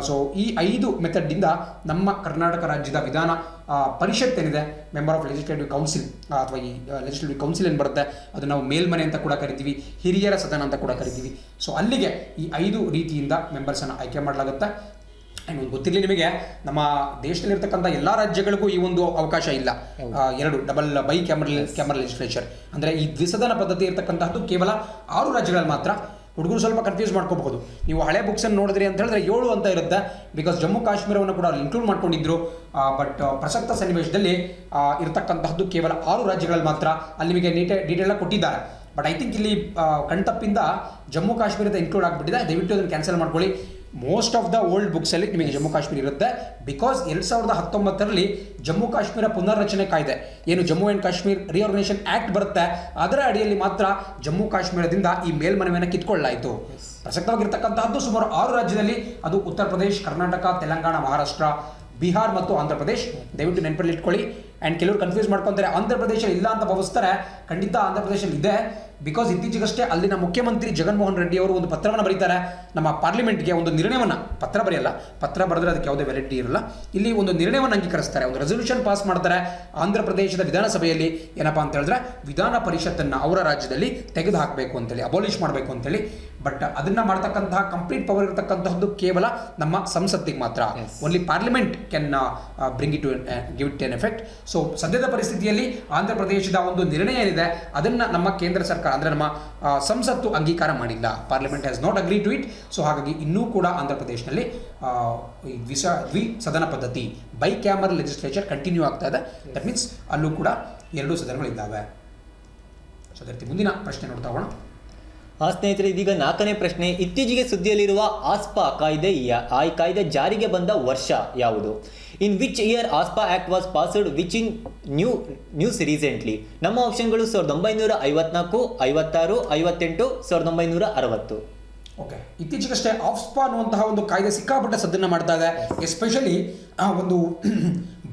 ಸೊ ಈ 5 ಮೆಥಡ್ನಿಂದ ನಮ್ಮ ಕರ್ನಾಟಕ ರಾಜ್ಯದ ವಿಧಾನ ಪರಿಷತ್ ಏನಿದೆ, ಮೆಂಬರ್ ಆಫ್ ಲೆಜಿಸ್ಲೇಟಿವ್ ಕೌನ್ಸಿಲ್ ಅಥವಾ ಈ ಲೆಜಿಸ್ಲೇಟಿವ್ ಕೌನ್ಸಿಲ್ ಏನು ಬರುತ್ತೆ, ಅದು ನಾವು ಮೇಲ್ಮನೆ ಅಂತ ಕೂಡ ಕರಿತೀವಿ, ಹಿರಿಯರ ಸದನ ಅಂತ ಕೂಡ ಕರಿತೀವಿ. ಸೊ ಅಲ್ಲಿಗೆ ಈ 5 ರೀತಿಯಿಂದ ಮೆಂಬರ್ಸನ್ನು ಆಯ್ಕೆ ಮಾಡಲಾಗುತ್ತೆ. ಆ್ಯಂಡ್ ಒಂದು ಗೊತ್ತಿರಲಿ ನಿಮಗೆ, ನಮ್ಮ ದೇಶದಲ್ಲಿರ್ತಕ್ಕಂಥ ಎಲ್ಲ ರಾಜ್ಯಗಳಿಗೂ ಈ ಒಂದು ಅವಕಾಶ ಇಲ್ಲ. 2 ಡಬಲ್ ಬೈ ಕ್ಯಾಮರಲ್ ಲೆಜಿಸ್ಲೇಚರ್, ಅಂದರೆ ಈ ದ್ವಿಸದನ ಪದ್ಧತಿ ಇರತಕ್ಕಂತಹದ್ದು ಕೇವಲ 6 ರಾಜ್ಯಗಳಲ್ಲಿ ಮಾತ್ರ. ಹುಡುಗರು ಸ್ವಲ್ಪ ಕನ್ಫ್ಯೂಸ್ ಮಾಡ್ಕೋಬಹುದು. ನೀವು ಹಳೆ ಬುಕ್ಸನ್ನು ನೋಡಿದ್ರಿ ಅಂತ ಹೇಳಿದ್ರೆ 7 ಅಂತ ಇರುತ್ತೆ, ಬಿಕಾಸ್ ಜಮ್ಮು ಕಾಶ್ಮೀರವನ್ನು ಕೂಡ ಅಲ್ಲಿ ಇನ್ಕ್ಲೂಡ್ ಮಾಡ್ಕೊಂಡಿದ್ರು. ಬಟ್ ಪ್ರಸಕ್ತ ಸನ್ನಿವೇಶದಲ್ಲಿ ಇರತಕ್ಕಂತಹದ್ದು ಕೇವಲ 6 ರಾಜ್ಯಗಳಲ್ಲಿ ಮಾತ್ರ. ಅಲ್ಲಿ ನಿಮಗೆ ಡೀಟೇಲ್ ಕೊಟ್ಟಿದ್ದಾರೆ. ಬಟ್ ಐ ಥಿಂಕ್ ಇಲ್ಲಿ ಕಣ್ತಪ್ಪಿಂದ ಜಮ್ಮು ಕಾಶ್ಮೀರದ ಇನ್ಕ್ಲೂಡ್ ಆಗಿಬಿಟ್ಟಿದೆ. ದಯವಿಟ್ಟು ಅದನ್ನು ಕ್ಯಾನ್ಸಲ್ ಮಾಡ್ಕೊಳ್ಳಿ. ಮೋಸ್ಟ್ ಆಫ್ ದ ಓಲ್ಡ್ ಬುಕ್ಸಲ್ಲಿ ನಿಮಗೆ ಜಮ್ಮು ಕಾಶ್ಮೀರ ಇರುತ್ತೆ. ಬಿಕಾಸ್ 2019ರಲ್ಲಿ ಜಮ್ಮು ಕಾಶ್ಮೀರ ಪುನರ್ರಚನೆ ಕಾಯ್ದೆ ಏನು Jammu and Kashmir reorganisation act ಬರುತ್ತೆ, ಅದರ ಅಡಿಯಲ್ಲಿ ಮಾತ್ರ ಜಮ್ಮು ಕಾಶ್ಮೀರದಿಂದ ಈ ಮೇಲ್ಮನವಿಯನ್ನು ಕಿತ್ಕೊಳ್ಳಲಾಯಿತು. ಪ್ರಸಕ್ತವಾಗಿರ್ತಕ್ಕಂತಹದ್ದು ಸುಮಾರು 6 ರಾಜ್ಯದಲ್ಲಿ, ಅದು ಉತ್ತರ ಪ್ರದೇಶ್, ಕರ್ನಾಟಕ, ತೆಲಂಗಾಣ, ಮಹಾರಾಷ್ಟ್ರ, ಬಿಹಾರ್ ಮತ್ತು ಆಂಧ್ರ ಪ್ರದೇಶ್. ದಯವಿಟ್ಟು ನೆನಪಲ್ಲಿ ಇಟ್ಕೊಳ್ಳಿ. ಆ್ಯಂಡ್ ಕೆಲವರು ಕನ್ಫ್ಯೂಸ್ ಮಾಡ್ಕೊತಾರೆ, ಆಂಧ್ರ ಪ್ರದೇಶ ಇಲ್ಲ ಅಂತ ಭಾವಿಸ್ತಾರೆ. ಖಂಡಿತ ಆಂಧ್ರ ಪ್ರದೇಶದಲ್ಲಿ ಇದೆ. ಬಿಕಾಸ್ ಇತ್ತೀಚೆಗಷ್ಟೇ ಅಲ್ಲಿನ ಮುಖ್ಯಮಂತ್ರಿ ಜಗನ್ಮೋಹನ್ ರೆಡ್ಡಿ ಅವರು ಒಂದು ಪತ್ರವನ್ನು ಬರೀತಾರೆ ನಮ್ಮ ಪಾರ್ಲಿಮೆಂಟ್ಗೆ, ಒಂದು ನಿರ್ಣಯವನ್ನು, ಪತ್ರ ಬರೆಯಲ್ಲ, ಪತ್ರ ಬರೆದ್ರೆ ಅದಕ್ಕೆ ಯಾವುದೇ ವ್ಯಾಲಿಡಿಟಿ ಇರಲ್ಲ, ಇಲ್ಲಿ ಒಂದು ನಿರ್ಣಯವನ್ನು ಅಂಗೀಕರಿಸ್ತಾರೆ, ಒಂದು ರೆಸಲ್ಯೂಷನ್ ಪಾಸ್ ಮಾಡ್ತಾರೆ ಆಂಧ್ರ ಪ್ರದೇಶದ ವಿಧಾನಸಭೆಯಲ್ಲಿ. ಏನಪ್ಪಾ ಅಂತ ಹೇಳಿದ್ರೆ ವಿಧಾನ ಪರಿಷತ್ತನ್ನು ಅವರ ರಾಜ್ಯದಲ್ಲಿ ತೆಗೆದು ಹಾಕಬೇಕು ಅಂತೇಳಿ, ಅಬೋಲಿಷ್ ಮಾಡಬೇಕು ಅಂತೇಳಿ. ಬಟ್ ಅದನ್ನ ಮಾಡ್ತಕ್ಕಂತಹ ಕಂಪ್ಲೀಟ್ ಪವರ್ ಇರತಕ್ಕಂತಹದ್ದು ಕೇವಲ ನಮ್ಮ ಸಂಸತ್ತಿಗೆ ಮಾತ್ರ. Only parliament can bring it to give it an effect. So ಸದ್ಯದ ಪರಿಸ್ಥಿತಿಯಲ್ಲಿ ಆಂಧ್ರ ಪ್ರದೇಶದ ಒಂದು ನಿರ್ಣಯ ಏನಿದೆ ಅದನ್ನ ನಮ್ಮ ಕೇಂದ್ರ ಸರ್ಕಾರ ಅಂದರೆ ನಮ್ಮ ಸಂಸತ್ತು ಅಂಗೀಕಾರ ಮಾಡಿಲ್ಲ. Parliament has not agree to it. So ಹಾಗಾಗಿ ಇನ್ನೂ ಕೂಡ ಆಂಧ್ರ ಪ್ರದೇಶದಲ್ಲಿ ದ್ವಿಸದನ ಪದ್ಧತಿ, ಬೈ ಕ್ಯಾಮರಲ್ ಲೆಜಿಸ್ಲೇಚರ್ ಕಂಟಿನ್ಯೂ ಆಗ್ತಾ ಇದೆ. ದಟ್ ಮೀನ್ಸ್ ಅಲ್ಲೂ ಕೂಡ 2 ಸದನಗಳಿದ್ದಾವೆ. ಸೊ ಅದೇ ರೀತಿ ಮುಂದಿನ ಪ್ರಶ್ನೆ ನೋಡ್ತಾ ಹೋಗೋಣ. ಸ್ನೇಹಿತರೆ, ಇದೀಗ 4ನೇ ಪ್ರಶ್ನೆ. ಇತ್ತೀಚೆಗೆ ಸುದ್ದಿಯಲ್ಲಿರುವ ಆಸ್ಪಾ ಕಾಯ್ದೆ, ಆ ಕಾಯ್ದೆ ಜಾರಿಗೆ ಬಂದ ವರ್ಷ ಯಾವುದು? In which year AFSPA act was passed, which in news recently? ನಮ್ಮ ಆಪ್ಷನ್ಗಳು 1954, 56, 58, 1960. ಓಕೆ, ಇತ್ತೀಚೆಗಷ್ಟೇ ಆಫ್ಸ್ಪಾ ಅನ್ನುವಂತಹ ಒಂದು ಕಾಯ್ದೆ ಸಿಕ್ಕಾಪಟ್ಟೆ ಸದ್ದನ್ನು ಮಾಡ್ತಾ ಇದೆ. ಎಸ್ಪೆಷಲಿ ಒಂದು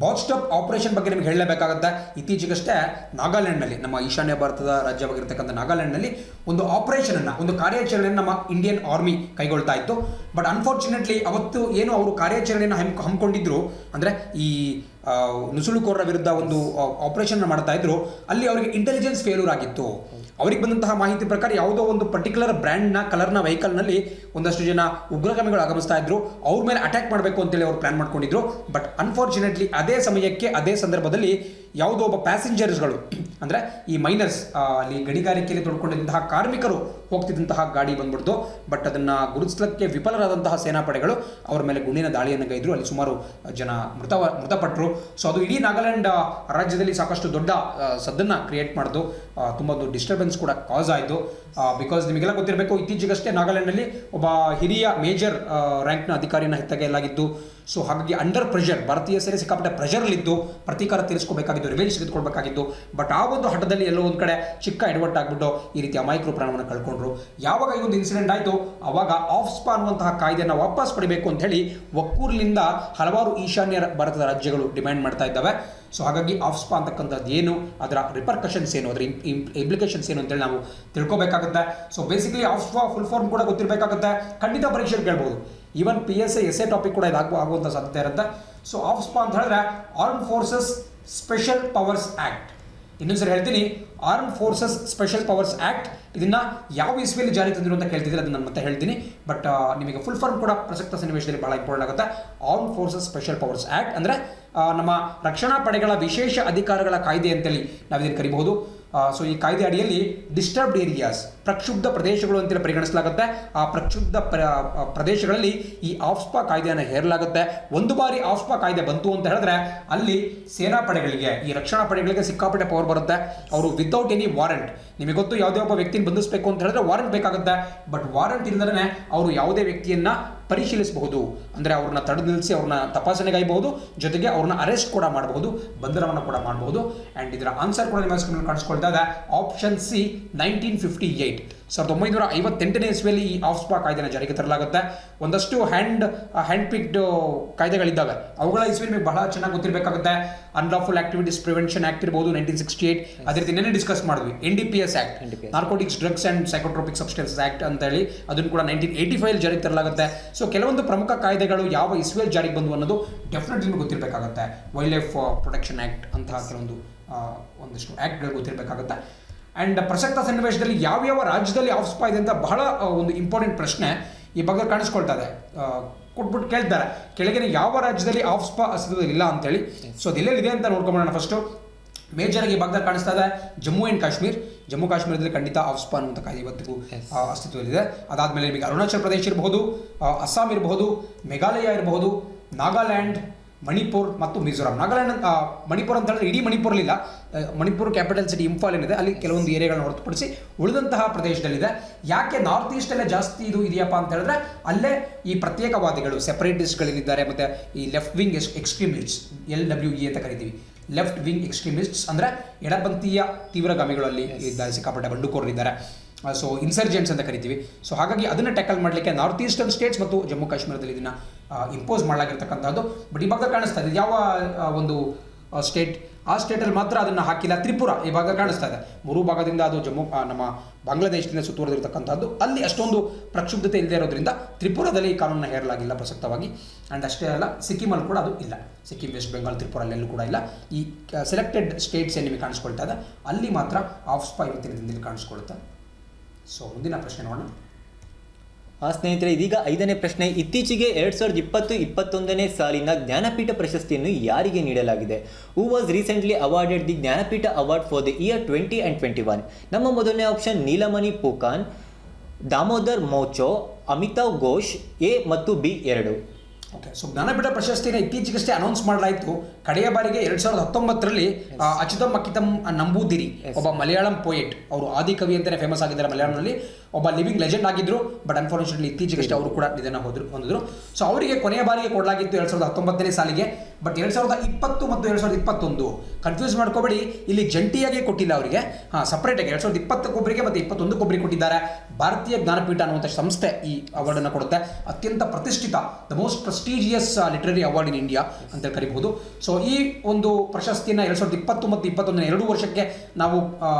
ಬಾಟ್ಸ್ಟಪ್ ಆಪರೇಷನ್ ಬಗ್ಗೆ ನಿಮಗೆ ಹೇಳಲೇಬೇಕಾಗುತ್ತೆ. ಇತ್ತೀಚೆಗಷ್ಟೇ ನಾಗಾಲ್ಯಾಂಡ್ನಲ್ಲಿ, ನಮ್ಮ ಈಶಾನ್ಯ ಭಾರತದ ರಾಜ್ಯವಾಗಿರ್ತಕ್ಕಂಥ ನಾಗಾಲ್ಯಾಂಡ್ನಲ್ಲಿ ಒಂದು ಆಪರೇಷನನ್ನು, ಒಂದು ಕಾರ್ಯಾಚರಣೆಯನ್ನು ನಮ್ಮ ಇಂಡಿಯನ್ ಆರ್ಮಿ ಕೈಗೊಳ್ತಾ ಇತ್ತು. ಬಟ್ ಅನ್ಫಾರ್ಚುನೇಟ್ಲಿ ಅವತ್ತು ಏನು ಅವರು ಕಾರ್ಯಾಚರಣೆಯನ್ನು ಹಮ್ಮಿಕೊಂಡಿದ್ರು, ಅಂದರೆ ಈ ನುಸುಳುಕೋರರ ವಿರುದ್ಧ ಒಂದು ಆಪರೇಷನ್ ಮಾಡ್ತಾ ಇದ್ರು, ಅಲ್ಲಿ ಅವರಿಗೆ ಇಂಟೆಲಿಜೆನ್ಸ್ ಫೇಲ್ಯೂರ್ ಆಗಿತ್ತು. ಅವ್ರಿಗೆ ಬಂದಂತಹ ಮಾಹಿತಿ ಪ್ರಕಾರ ಯಾವುದೋ ಒಂದು ಪರ್ಟಿಕ್ಯುಲರ್ ಬ್ರ್ಯಾಂಡ್ನ ಕಲರ್ನ ವೆಹಿಕಲ್ನಲ್ಲಿ ಒಂದಷ್ಟು ಜನ ಉಗ್ರಗಾಮಿಗಳು ಆಗಮಿಸ್ತಾ ಇದ್ರು, ಅವ್ರ ಮೇಲೆ ಅಟ್ಯಾಕ್ ಮಾಡಬೇಕು ಅಂತೇಳಿ ಅವ್ರು ಪ್ಲಾನ್ ಮಾಡ್ಕೊಂಡಿದ್ರು. ಬಟ್ ಅನ್ಫಾರ್ಚುನೇಟ್ಲಿ ಅದೇ ಸಮಯಕ್ಕೆ, ಅದೇ ಸಂದರ್ಭದಲ್ಲಿ ಯಾವುದೋ ಒಬ್ಬ ಪ್ಯಾಸೆಂಜರ್ಸ್ಗಳು, ಅಂದರೆ ಈ ಮೈನರ್ಸ್, ಅಲ್ಲಿ ಗಣಿಗಾರಿಕೆಯಲ್ಲಿ ತೊಡ್ಕೊಂಡಿದ್ದಂತಹ ಕಾರ್ಮಿಕರು ಹೋಗ್ತಿದ್ದಂತಹ ಗಾಡಿ ಬಂದ್ಬಿಡ್ತು. ಬಟ್ ಅದನ್ನು ಗುರುತಿಸಲಿಕ್ಕೆ ವಿಫಲರಾದಂತಹ ಸೇನಾಪಡೆಗಳು ಅವರ ಮೇಲೆ ಗುಂಡಿನ ದಾಳಿಯನ್ನು ಗೈದ್ರು. ಅಲ್ಲಿ ಸುಮಾರು ಜನ ಮೃತಪಟ್ಟರು. ಸೊ ಅದು ಇಡೀ ನಾಗಾಲ್ಯಾಂಡ್ ರಾಜ್ಯದಲ್ಲಿ ಸಾಕಷ್ಟು ದೊಡ್ಡ ಸದ್ದನ್ನು ಕ್ರಿಯೇಟ್ ಮಾಡಿತು. ತುಂಬ ಒಂದು ಡಿಸ್ಟರ್ಬೆನ್ಸ್ ಕೂಡ ಕಾಸ್ ಆಯಿತು. ಬಿಕಾಸ್ ನಿಮಗೆಲ್ಲ ಗೊತ್ತಿರಬೇಕು, ಇತ್ತೀಚೆಗಷ್ಟೇ ನಾಗಾಲ್ಯಾಂಡ್ನಲ್ಲಿ ಒಬ್ಬ ಹಿರಿಯ ಮೇಜರ್ ರ್ಯಾಂಕ್ನ ಅಧಿಕಾರಿಯನ್ನು ತೆಗೆಯಲಾಗಿತ್ತು. ಸೊ ಹಾಗಾಗಿ ಅಂಡರ್ ಪ್ರೆಷರ್, ಭಾರತೀಯ ಸೇನೆ ಸಿಕ್ಕಾಪಟ್ಟೆ ಪ್ರೆಷರ್ಲಿದ್ದು ಪ್ರತೀಕಾರ ತೀರಿಸ್ಕೋಬೇಕಾಗಿತ್ತು, ರಿವೆಂಜ್ ತೆಗೆದುಕೊಳ್ಬೇಕಾಗಿತ್ತು. ಬಟ್ ಆ ಒಂದು ಹಠದಲ್ಲಿ ಎಲ್ಲೋ ಒಂದು ಕಡೆ ಚಿಕ್ಕ ಎಡವಟ್ಟು ಆಗ್ಬಿಟ್ಟು ಈ ರೀತಿ ಅಮಾಯಕರು ಪ್ರಾಣವನ್ನು ಕಳ್ಕೊಂಡ್ರು. ಯಾವಾಗ ಈ ಒಂದು ಇನ್ಸಿಡೆಂಟ್ ಆಯಿತು, ಆವಾಗ ಆಫ್ಸ್ಪಾ ಅನ್ನುವಂತಹ ಕಾಯ್ದೆಯನ್ನು ವಾಪಸ್ ಪಡಿಬೇಕು ಅಂತ ಹೇಳಿ ಒಕ್ಕೂರಿನಿಂದ ಹಲವಾರು ಈಶಾನ್ಯ ಭಾರತದ ರಾಜ್ಯಗಳು ಡಿಮ್ಯಾಂಡ್ ಮಾಡ್ತಾ ಇದ್ದಾವೆ. ಸೊ ಹಾಗಾಗಿ ಆಫ್ಸ್ಪಾ ಅಂತಕ್ಕಂಥದ್ದು ಏನು, ಅದರ ರಿಪರ್ಕಷನ್ಸ್ ಏನು, ಅದರ ಇಂಪ್ಲಿಕೇಶನ್ಸ್ ಏನು ಅಂತೇಳಿ ನಾವು ತಿಳ್ಕೊಬೇಕಾಗುತ್ತೆ. So basically AFSPA full form ಕೂಡ ಗೊತ್ತಿರಬೇಕಾಗುತ್ತೆ. ಖಂಡಿತ ಪರೀಕ್ಷೆಗೆ ಕೇಳ್ಬೋದು. ಈವನ್ PSI ಎಸ್ಎ ಟಾಪಿಕ್ ಕೂಡ ಇದು ಆಗುವಂಥ ಸಾಧ್ಯತೆ ಇರುತ್ತೆ. ಸೊ ಆಫ್ಸ್ಪಾ ಅಂತ ಹೇಳಿದ್ರೆ arm forces special powers act. ಇನ್ನೊಂದ್ಸರಿ ಹೇಳ್ತೀನಿ, arm forces special powers act. ಇದನ್ನು ಯಾವ ಇಸ್ವಿಯಲ್ಲಿ ಜಾರಿ ತಂದಿರು ಅಂತ ಕೇಳ್ತಿದ್ರೆ ಅದನ್ನು ನಾನು ಮತ್ತೆ ಹೇಳ್ತೀನಿ. ಬಟ್ ನಿಮಗೆ ಫುಲ್ ಫಾರ್ಮ್ ಕೂಡ ಪ್ರಸಕ್ತ ಸನ್ನಿವೇಶದಲ್ಲಿ ಬಹಳ ಇಂಪಾರ್ಟೆಂಟ್ ಆಗುತ್ತೆ. Arm forces special powers act ಅಂದರೆ ನಮ್ಮ ರಕ್ಷಣಾ ಪಡೆಗಳ ವಿಶೇಷ ಅಧಿಕಾರಗಳ ಕಾಯ್ದೆ ಅಂತೇಳಿ ನಾವು ಇದನ್ನು ಕರಿಬಹುದು. ಸೊ ಈ ಕಾಯ್ದೆ ಅಡಿಯಲ್ಲಿ ಡಿಸ್ಟರ್ಬ್ಡ್ ಏರಿಯಾಸ್, ಪ್ರಕ್ಷುಬ್ಧ ಪ್ರದೇಶಗಳು ಅಂತೇಳಿ ಪರಿಗಣಿಸಲಾಗುತ್ತೆ. ಆ ಪ್ರಕ್ಷುಬ್ಧ ಪ್ರದೇಶಗಳಲ್ಲಿ ಈ ಆಫ್ಸ್ಪಾ ಕಾಯ್ದೆಯನ್ನು ಹೇರಲಾಗುತ್ತೆ. ಒಂದು ಬಾರಿ ಆಫ್ಸ್ಪಾ ಕಾಯ್ದೆ ಬಂತು ಅಂತ ಹೇಳಿದ್ರೆ ಅಲ್ಲಿ ಸೇನಾ ಪಡೆಗಳಿಗೆ, ಈ ರಕ್ಷಣಾ ಪಡೆಗಳಿಗೆ ಸಿಕ್ಕಾಪಟ್ಟೆ ಪವರ್ ಬರುತ್ತೆ. ಅವರು ವಿತೌಟ್ ಎನಿ ವಾರೆಂಟ್, ನಿಮಗೆ ಗೊತ್ತು ಯಾವುದೇ ಒಬ್ಬ ವ್ಯಕ್ತಿನ ಬಂಧಿಸಬೇಕು ಅಂತ ಹೇಳಿದ್ರೆ ವಾರೆಂಟ್ ಬೇಕಾಗುತ್ತೆ. ಬಟ್ ವಾರೆಂಟ್ ಇಲ್ಲದೇ ಅವರು ಯಾವುದೇ ವ್ಯಕ್ತಿಯನ್ನ ಪರಿಶೀಲಿಸಬಹುದು, ಅಂದರೆ ಅವ್ರನ್ನ ತಡೆದು ನಿಲ್ಲಿಸಿ ಅವ್ರನ್ನ ತಪಾಸಣೆಗೈಬಹುದು, ಜೊತೆಗೆ ಅವ್ರನ್ನ ಅರೆಸ್ಟ್ ಕೂಡ ಮಾಡಬಹುದು, ಬಂಧನವನ್ನು ಕೂಡ ಮಾಡಬಹುದು. ಆ್ಯಂಡ್ ಇದರ ಆನ್ಸರ್ ಕೂಡ ನಿಮ್ಮ ಸ್ಕ್ರೀನಲ್ಲಿ ಕಾಣಿಸ್ಕೊಳ್ತಾ ಇದೆ. ಆಪ್ಷನ್ ಸಿ 1958, 1958ನೇ ಇಸ್ವಿಯಲ್ಲಿ ಈ ಆಫ್ಸ್ಪಾ ಕಾಯ್ದೆನ ಜಾರಿಗೆ ತರಲಾಗುತ್ತೆ. ಒಂದಷ್ಟು ಹ್ಯಾಂಡ್ ಪಿಕ್ಡ್ ಕಾಯ್ದೆಗಳಿದ್ದಾವೆ, ಅವುಗಳ ಇಸ್ವಿ ನಿಮಗೆ ಬಹಳ ಚೆನ್ನಾಗಿ ಗೊತ್ತಿರಬೇಕಾಗುತ್ತೆ. ಅನ್ಲಾಫುಲ್ ಆಕ್ಟಿವಿಟೀಸ್ ಪ್ರಿವೆನ್ಷನ್ ಆಕ್ಟ್ ಇರಬಹುದು 1968. ಅದೇ ರೀತಿ ನೆನ್ನೆ ಡಿಸ್ಕಸ್ ಮಾಡಿದ್ವಿ NDPS act, narcotics drugs and psychotropic substances act ಅಂತ ಹೇಳಿ, ಅದನ್ನು ಕೂಡ 1985 ಜಾರಿಗೆ ತರಲಾಗುತ್ತೆ. ಸೊ ಕೆಲವೊಂದು ಪ್ರಮುಖ ಕಾಯ್ದೆಗಳು ಯಾವ ಇಸ್ವಿಯಲ್ಲಿ ಜಾರಿಗೆ ಬಂದು ಅನ್ನೋದು ಡೆಫಿನೆಟ್ಲಿ ನಿಮಗೆ ಗೊತ್ತಿರಬೇಕಾಗುತ್ತೆ. ವೈಲ್ಡ್ ಲೈಫ್ ಪ್ರೊಟೆಕ್ಷನ್ ಆಕ್ಟ್ ಅಂತಹ ಕೆಲವೊಂದು ಒಂದಷ್ಟು ಆ್ಯಕ್ಟ್ಗಳು ಗೊತ್ತಿರಬೇಕಾಗುತ್ತೆ. ಆ್ಯಂಡ್ ಪ್ರಸಕ್ತ ಸನ್ನಿವೇಶದಲ್ಲಿ ಯಾವ್ಯಾವ ರಾಜ್ಯದಲ್ಲಿ ಆಫ್ಸ್ಪಾ ಇದೆ ಅಂತ ಬಹಳ ಒಂದು ಇಂಪಾರ್ಟೆಂಟ್ ಪ್ರಶ್ನೆ ಈ ಬಗ್ಗೆ ಕಾಣಿಸ್ಕೊಳ್ತಾ ಇದೆ. ಕೊಟ್ಬಿಟ್ಟು ಕೇಳ್ತಾರೆ ಕೆಳಗಿನ ಯಾವ ರಾಜ್ಯದಲ್ಲಿ ಆಫ್ಸ್ಪಾ ಅಸ್ತಿತ್ವದಲ್ಲಿ ಇಲ್ಲ ಅಂತೇಳಿ. ಸೊ ಅದು ಎಲ್ಲೆಲ್ಲಿದೆ ಅಂತ ನೋಡ್ಕೊಂಬೋಣ. ಫಸ್ಟು ಮೇಜರ್ ಆಗಿ ಈ ಭಾಗದಲ್ಲಿ ಕಾಣಿಸ್ತಾ ಇದೆ ಜಮ್ಮು ಆ್ಯಂಡ್ ಕಾಶ್ಮೀರ್. ಜಮ್ಮು ಕಾಶ್ಮೀರದಲ್ಲಿ ಖಂಡಿತ ಆಫ್ಸ್ಪಾ ಅನ್ನುವಂಥ ಕಾಯ್ದೆ ಇವತ್ತಿಗೂ ಅಸ್ತಿತ್ವದಲ್ಲಿದೆ. ಅದಾದಮೇಲೆ ನಿಮಗೆ ಅರುಣಾಚಲ್ ಪ್ರದೇಶ ಇರಬಹುದು, ಅಸ್ಸಾಂ ಇರಬಹುದು, ಮೇಘಾಲಯ ಇರಬಹುದು, ನಾಗಾಲ್ಯಾಂಡ್, ಮಣಿಪುರ್ ಮತ್ತು ಮಿಜೋರಾಂ. ನಾಗಾಲ್ಯಾಂಡ್ ಮಣಿಪುರ ಅಂತ ಹೇಳಿದ್ರೆ ಇಡೀ ಮಣಿಪುರಲ್ಲಿಲ್ಲ, ಮಣಿಪುರ ಕ್ಯಾಪಿಟಲ್ ಸಿಟಿ ಇಂಫಾಲ್ ಏನಿದೆ ಅಲ್ಲಿ ಕೆಲವೊಂದು ಏರಿಯಾಗಳನ್ನ ಹೊರತುಪಡಿಸಿ ಉಳಿದಂತಹ ಪ್ರದೇಶದಲ್ಲಿದೆ. ಯಾಕೆ ನಾರ್ತ್ ಈಸ್ಟಲ್ಲೇ ಜಾಸ್ತಿ ಇದು ಇದೆಯಪ್ಪ ಅಂತ ಹೇಳಿದ್ರೆ ಅಲ್ಲೇ ಈ ಪ್ರತ್ಯೇಕವಾದಿಗಳು ಸೆಪರೇಟಿಸ್ಟ್ಗಳೇನಿದ್ದಾರೆ ಮತ್ತು ಈ ಲೆಫ್ಟ್ ವಿಂಗ್ ಎಕ್ಸ್ಟ್ರೀಮಿಸ್ಟ್ಸ್ LWE ಅಂತ ಕರಿತೀವಿ, ಲೆಫ್ಟ್ ವಿಂಗ್ ಎಕ್ಸ್ಟ್ರೀಮಿಸ್ಟ್ಸ್ ಅಂದರೆ ಎಡಪಂಥೀಯ ತೀವ್ರಗಾಮಿಗಳು ಅಲ್ಲಿ ಇದ್ದಾರೆ, ಸಿಕ್ಕಾಪಟ್ಟೆ ಬಂಡುಕೋರರಿದ್ದಾರೆ. ಸೊ ಇನ್ಸರ್ಜೆಂಟ್ಸ್ ಅಂತ ಕರಿತೀವಿ. ಸೊ ಹಾಗಾಗಿ ಅದನ್ನು ಟ್ಯಾಕಲ್ ಮಾಡಲಿಕ್ಕೆ ನಾರ್ತ್ ಈಸ್ಟರ್ನ್ ಸ್ಟೇಟ್ಸ್ ಮತ್ತು ಜಮ್ಮು ಕಾಶ್ಮೀರದಲ್ಲಿ ಇದನ್ನು ಇಂಪೋಸ್ ಮಾಡಲಾಗಿರ್ತಕ್ಕಂಥದ್ದು. ಬಟ್ ಈ ಭಾಗ ಕಾಣಿಸ್ತಾ ಇದೆ ಯಾವ ಒಂದು ಸ್ಟೇಟ್, ಆ ಸ್ಟೇಟಲ್ಲಿ ಮಾತ್ರ ಅದನ್ನು ಹಾಕಿಲ್ಲ. ತ್ರಿಪುರ ಈ ಭಾಗ ಕಾಣಿಸ್ತಾ ಇದೆ, ಮೂರು ಭಾಗದಿಂದ ಅದು ನಮ್ಮ ಬಾಂಗ್ಲಾದೇಶದಿಂದ ಸುತ್ತುವರೆದಿರ್ತಕ್ಕಂಥದ್ದು. ಅಲ್ಲಿ ಅಷ್ಟೊಂದು ಪ್ರಕ್ಷುಬ್ಧತೆ ಇಲ್ಲದೆ ಇರೋದ್ರಿಂದ ತ್ರಿಪುರದಲ್ಲಿ ಈ ಕಾನೂನನ್ನು ಹೇರಲಾಗಿಲ್ಲ ಪ್ರಸಕ್ತವಾಗಿ. ಆ್ಯಂಡ್ ಅಷ್ಟೇ ಅಲ್ಲ, ಸಿಕ್ಕಿಮಲ್ಲಿ ಕೂಡ ಅದು ಇಲ್ಲ. ಸಿಕ್ಕಿಂ, ವೆಸ್ಟ್ ಬೆಂಗಾಲ್, ತ್ರಿಪುರ ಅಲ್ಲೆಲ್ಲೂ ಕೂಡ ಇಲ್ಲ. ಈ ಸೆಲೆಕ್ಟೆಡ್ ಸ್ಟೇಟ್ಸ್ ಏನು ನಿಮಗೆ ಕಾಣಿಸ್ಕೊಳ್ತಾ ಇದೆ ಅಲ್ಲಿ ಮಾತ್ರ ಆಫ್ ಸ್ಪಾ ಇವತ್ತಿನ ದಿನದಲ್ಲಿ ಕಾಣಿಸ್ಕೊಳುತ್ತೆ. ಸೊ ಮುಂದಿನ ಪ್ರಶ್ನೆ ನೋಡೋಣ. ಸ್ನೇಹಿತರೆ, ಇದೀಗ 5ನೇ ಪ್ರಶ್ನೆ. ಇತ್ತೀಚೆಗೆ 2020-21 ಸಾಲಿನ ಜ್ಞಾನಪೀಠ ಪ್ರಶಸ್ತಿಯನ್ನು ಯಾರಿಗೆ ನೀಡಲಾಗಿದೆ? Who was recently awarded the Jnanpith award for the year 20 and 21? ನಮ್ಮ ಮೊದಲನೇ ಆಪ್ಷನ್ ನೀಲಮಣಿ ಫೂಕಾನ್, ದಾಮೋದರ್ ಮೌಚೋ, ಅಮಿತಾವ್ ಘೋಷ್, ಎ ಮತ್ತು ಬಿ ಎರಡು. ಓಕೆ, ಸೊ ಜ್ಞಾನಪೀಠ ಪ್ರಶಸ್ತಿನ ಇತ್ತೀಚೆಗಷ್ಟೇ ಅನೌನ್ಸ್ ಮಾಡಲಾಯಿತು. ಕಡೆಯ ಬಾರಿಗೆ 2019ರಲ್ಲಿ ಅಚ್ಯುತಂ ಅಕ್ಕಿತಂ ನಂಬೂದಿರಿ, ಒಬ್ಬ ಮಲಯಾಳಂ ಪೋಯೆಟ್, ಅವರು ಆದಿಕವಿ ಅಂತಲೇ ಫೇಮಸ್ ಆಗಿದ್ದಾರೆ ಮಲಯಾಳಂನಲ್ಲಿ, ಒಬ್ಬ ಲಿವಿಂಗ್ ಲೆಜೆಂಡ್ ಆಗಿದ್ದರು. ಬಟ್ ಅನ್ಫಾರ್ಚುನೇಟ್ಲಿ ಇತ್ತೀಚೆಗಷ್ಟೇ ಅವರು ಕೂಡ ನಿಧನ ಹೊಂದಿದ್ರು. ಸೊ ಅವರಿಗೆ ಕೊನೆಯ ಬಾರಿಗೆ ಕೊಡಲಾಗಿತ್ತು 2019ನೇ ಸಾಲಿಗೆ. ಬಟ್ 2020 ಮತ್ತು 2021 ಕನ್ಫ್ಯೂಸ್ ಮಾಡ್ಕೋಬೇಡಿ, ಇಲ್ಲಿ ಜಂಟಿಯಾಗಿ ಕೊಟ್ಟಿಲ್ಲ ಅವರಿಗೆ, ಸಪ್ರೇಟಾಗಿ 2020 ಮತ್ತು 21 ಕೊಟ್ಟಿದ್ದಾರೆ. ಭಾರತೀಯ ಜ್ಞಾನಪೀಠ ಅನ್ನುವಂಥ ಸಂಸ್ಥೆ ಈ ಅವಾರ್ಡನ್ನು ಕೊಡುತ್ತೆ. ಅತ್ಯಂತ ಪ್ರತಿಷ್ಠಿತ, the most prestigious literary award in India ಅಂತ ಕರಿಬಹುದು. ಸೊ ಈ ಒಂದು ಪ್ರಶಸ್ತಿಯನ್ನು 2020 ಮತ್ತು 2021 2 ವರ್ಷಕ್ಕೆ ನಾವು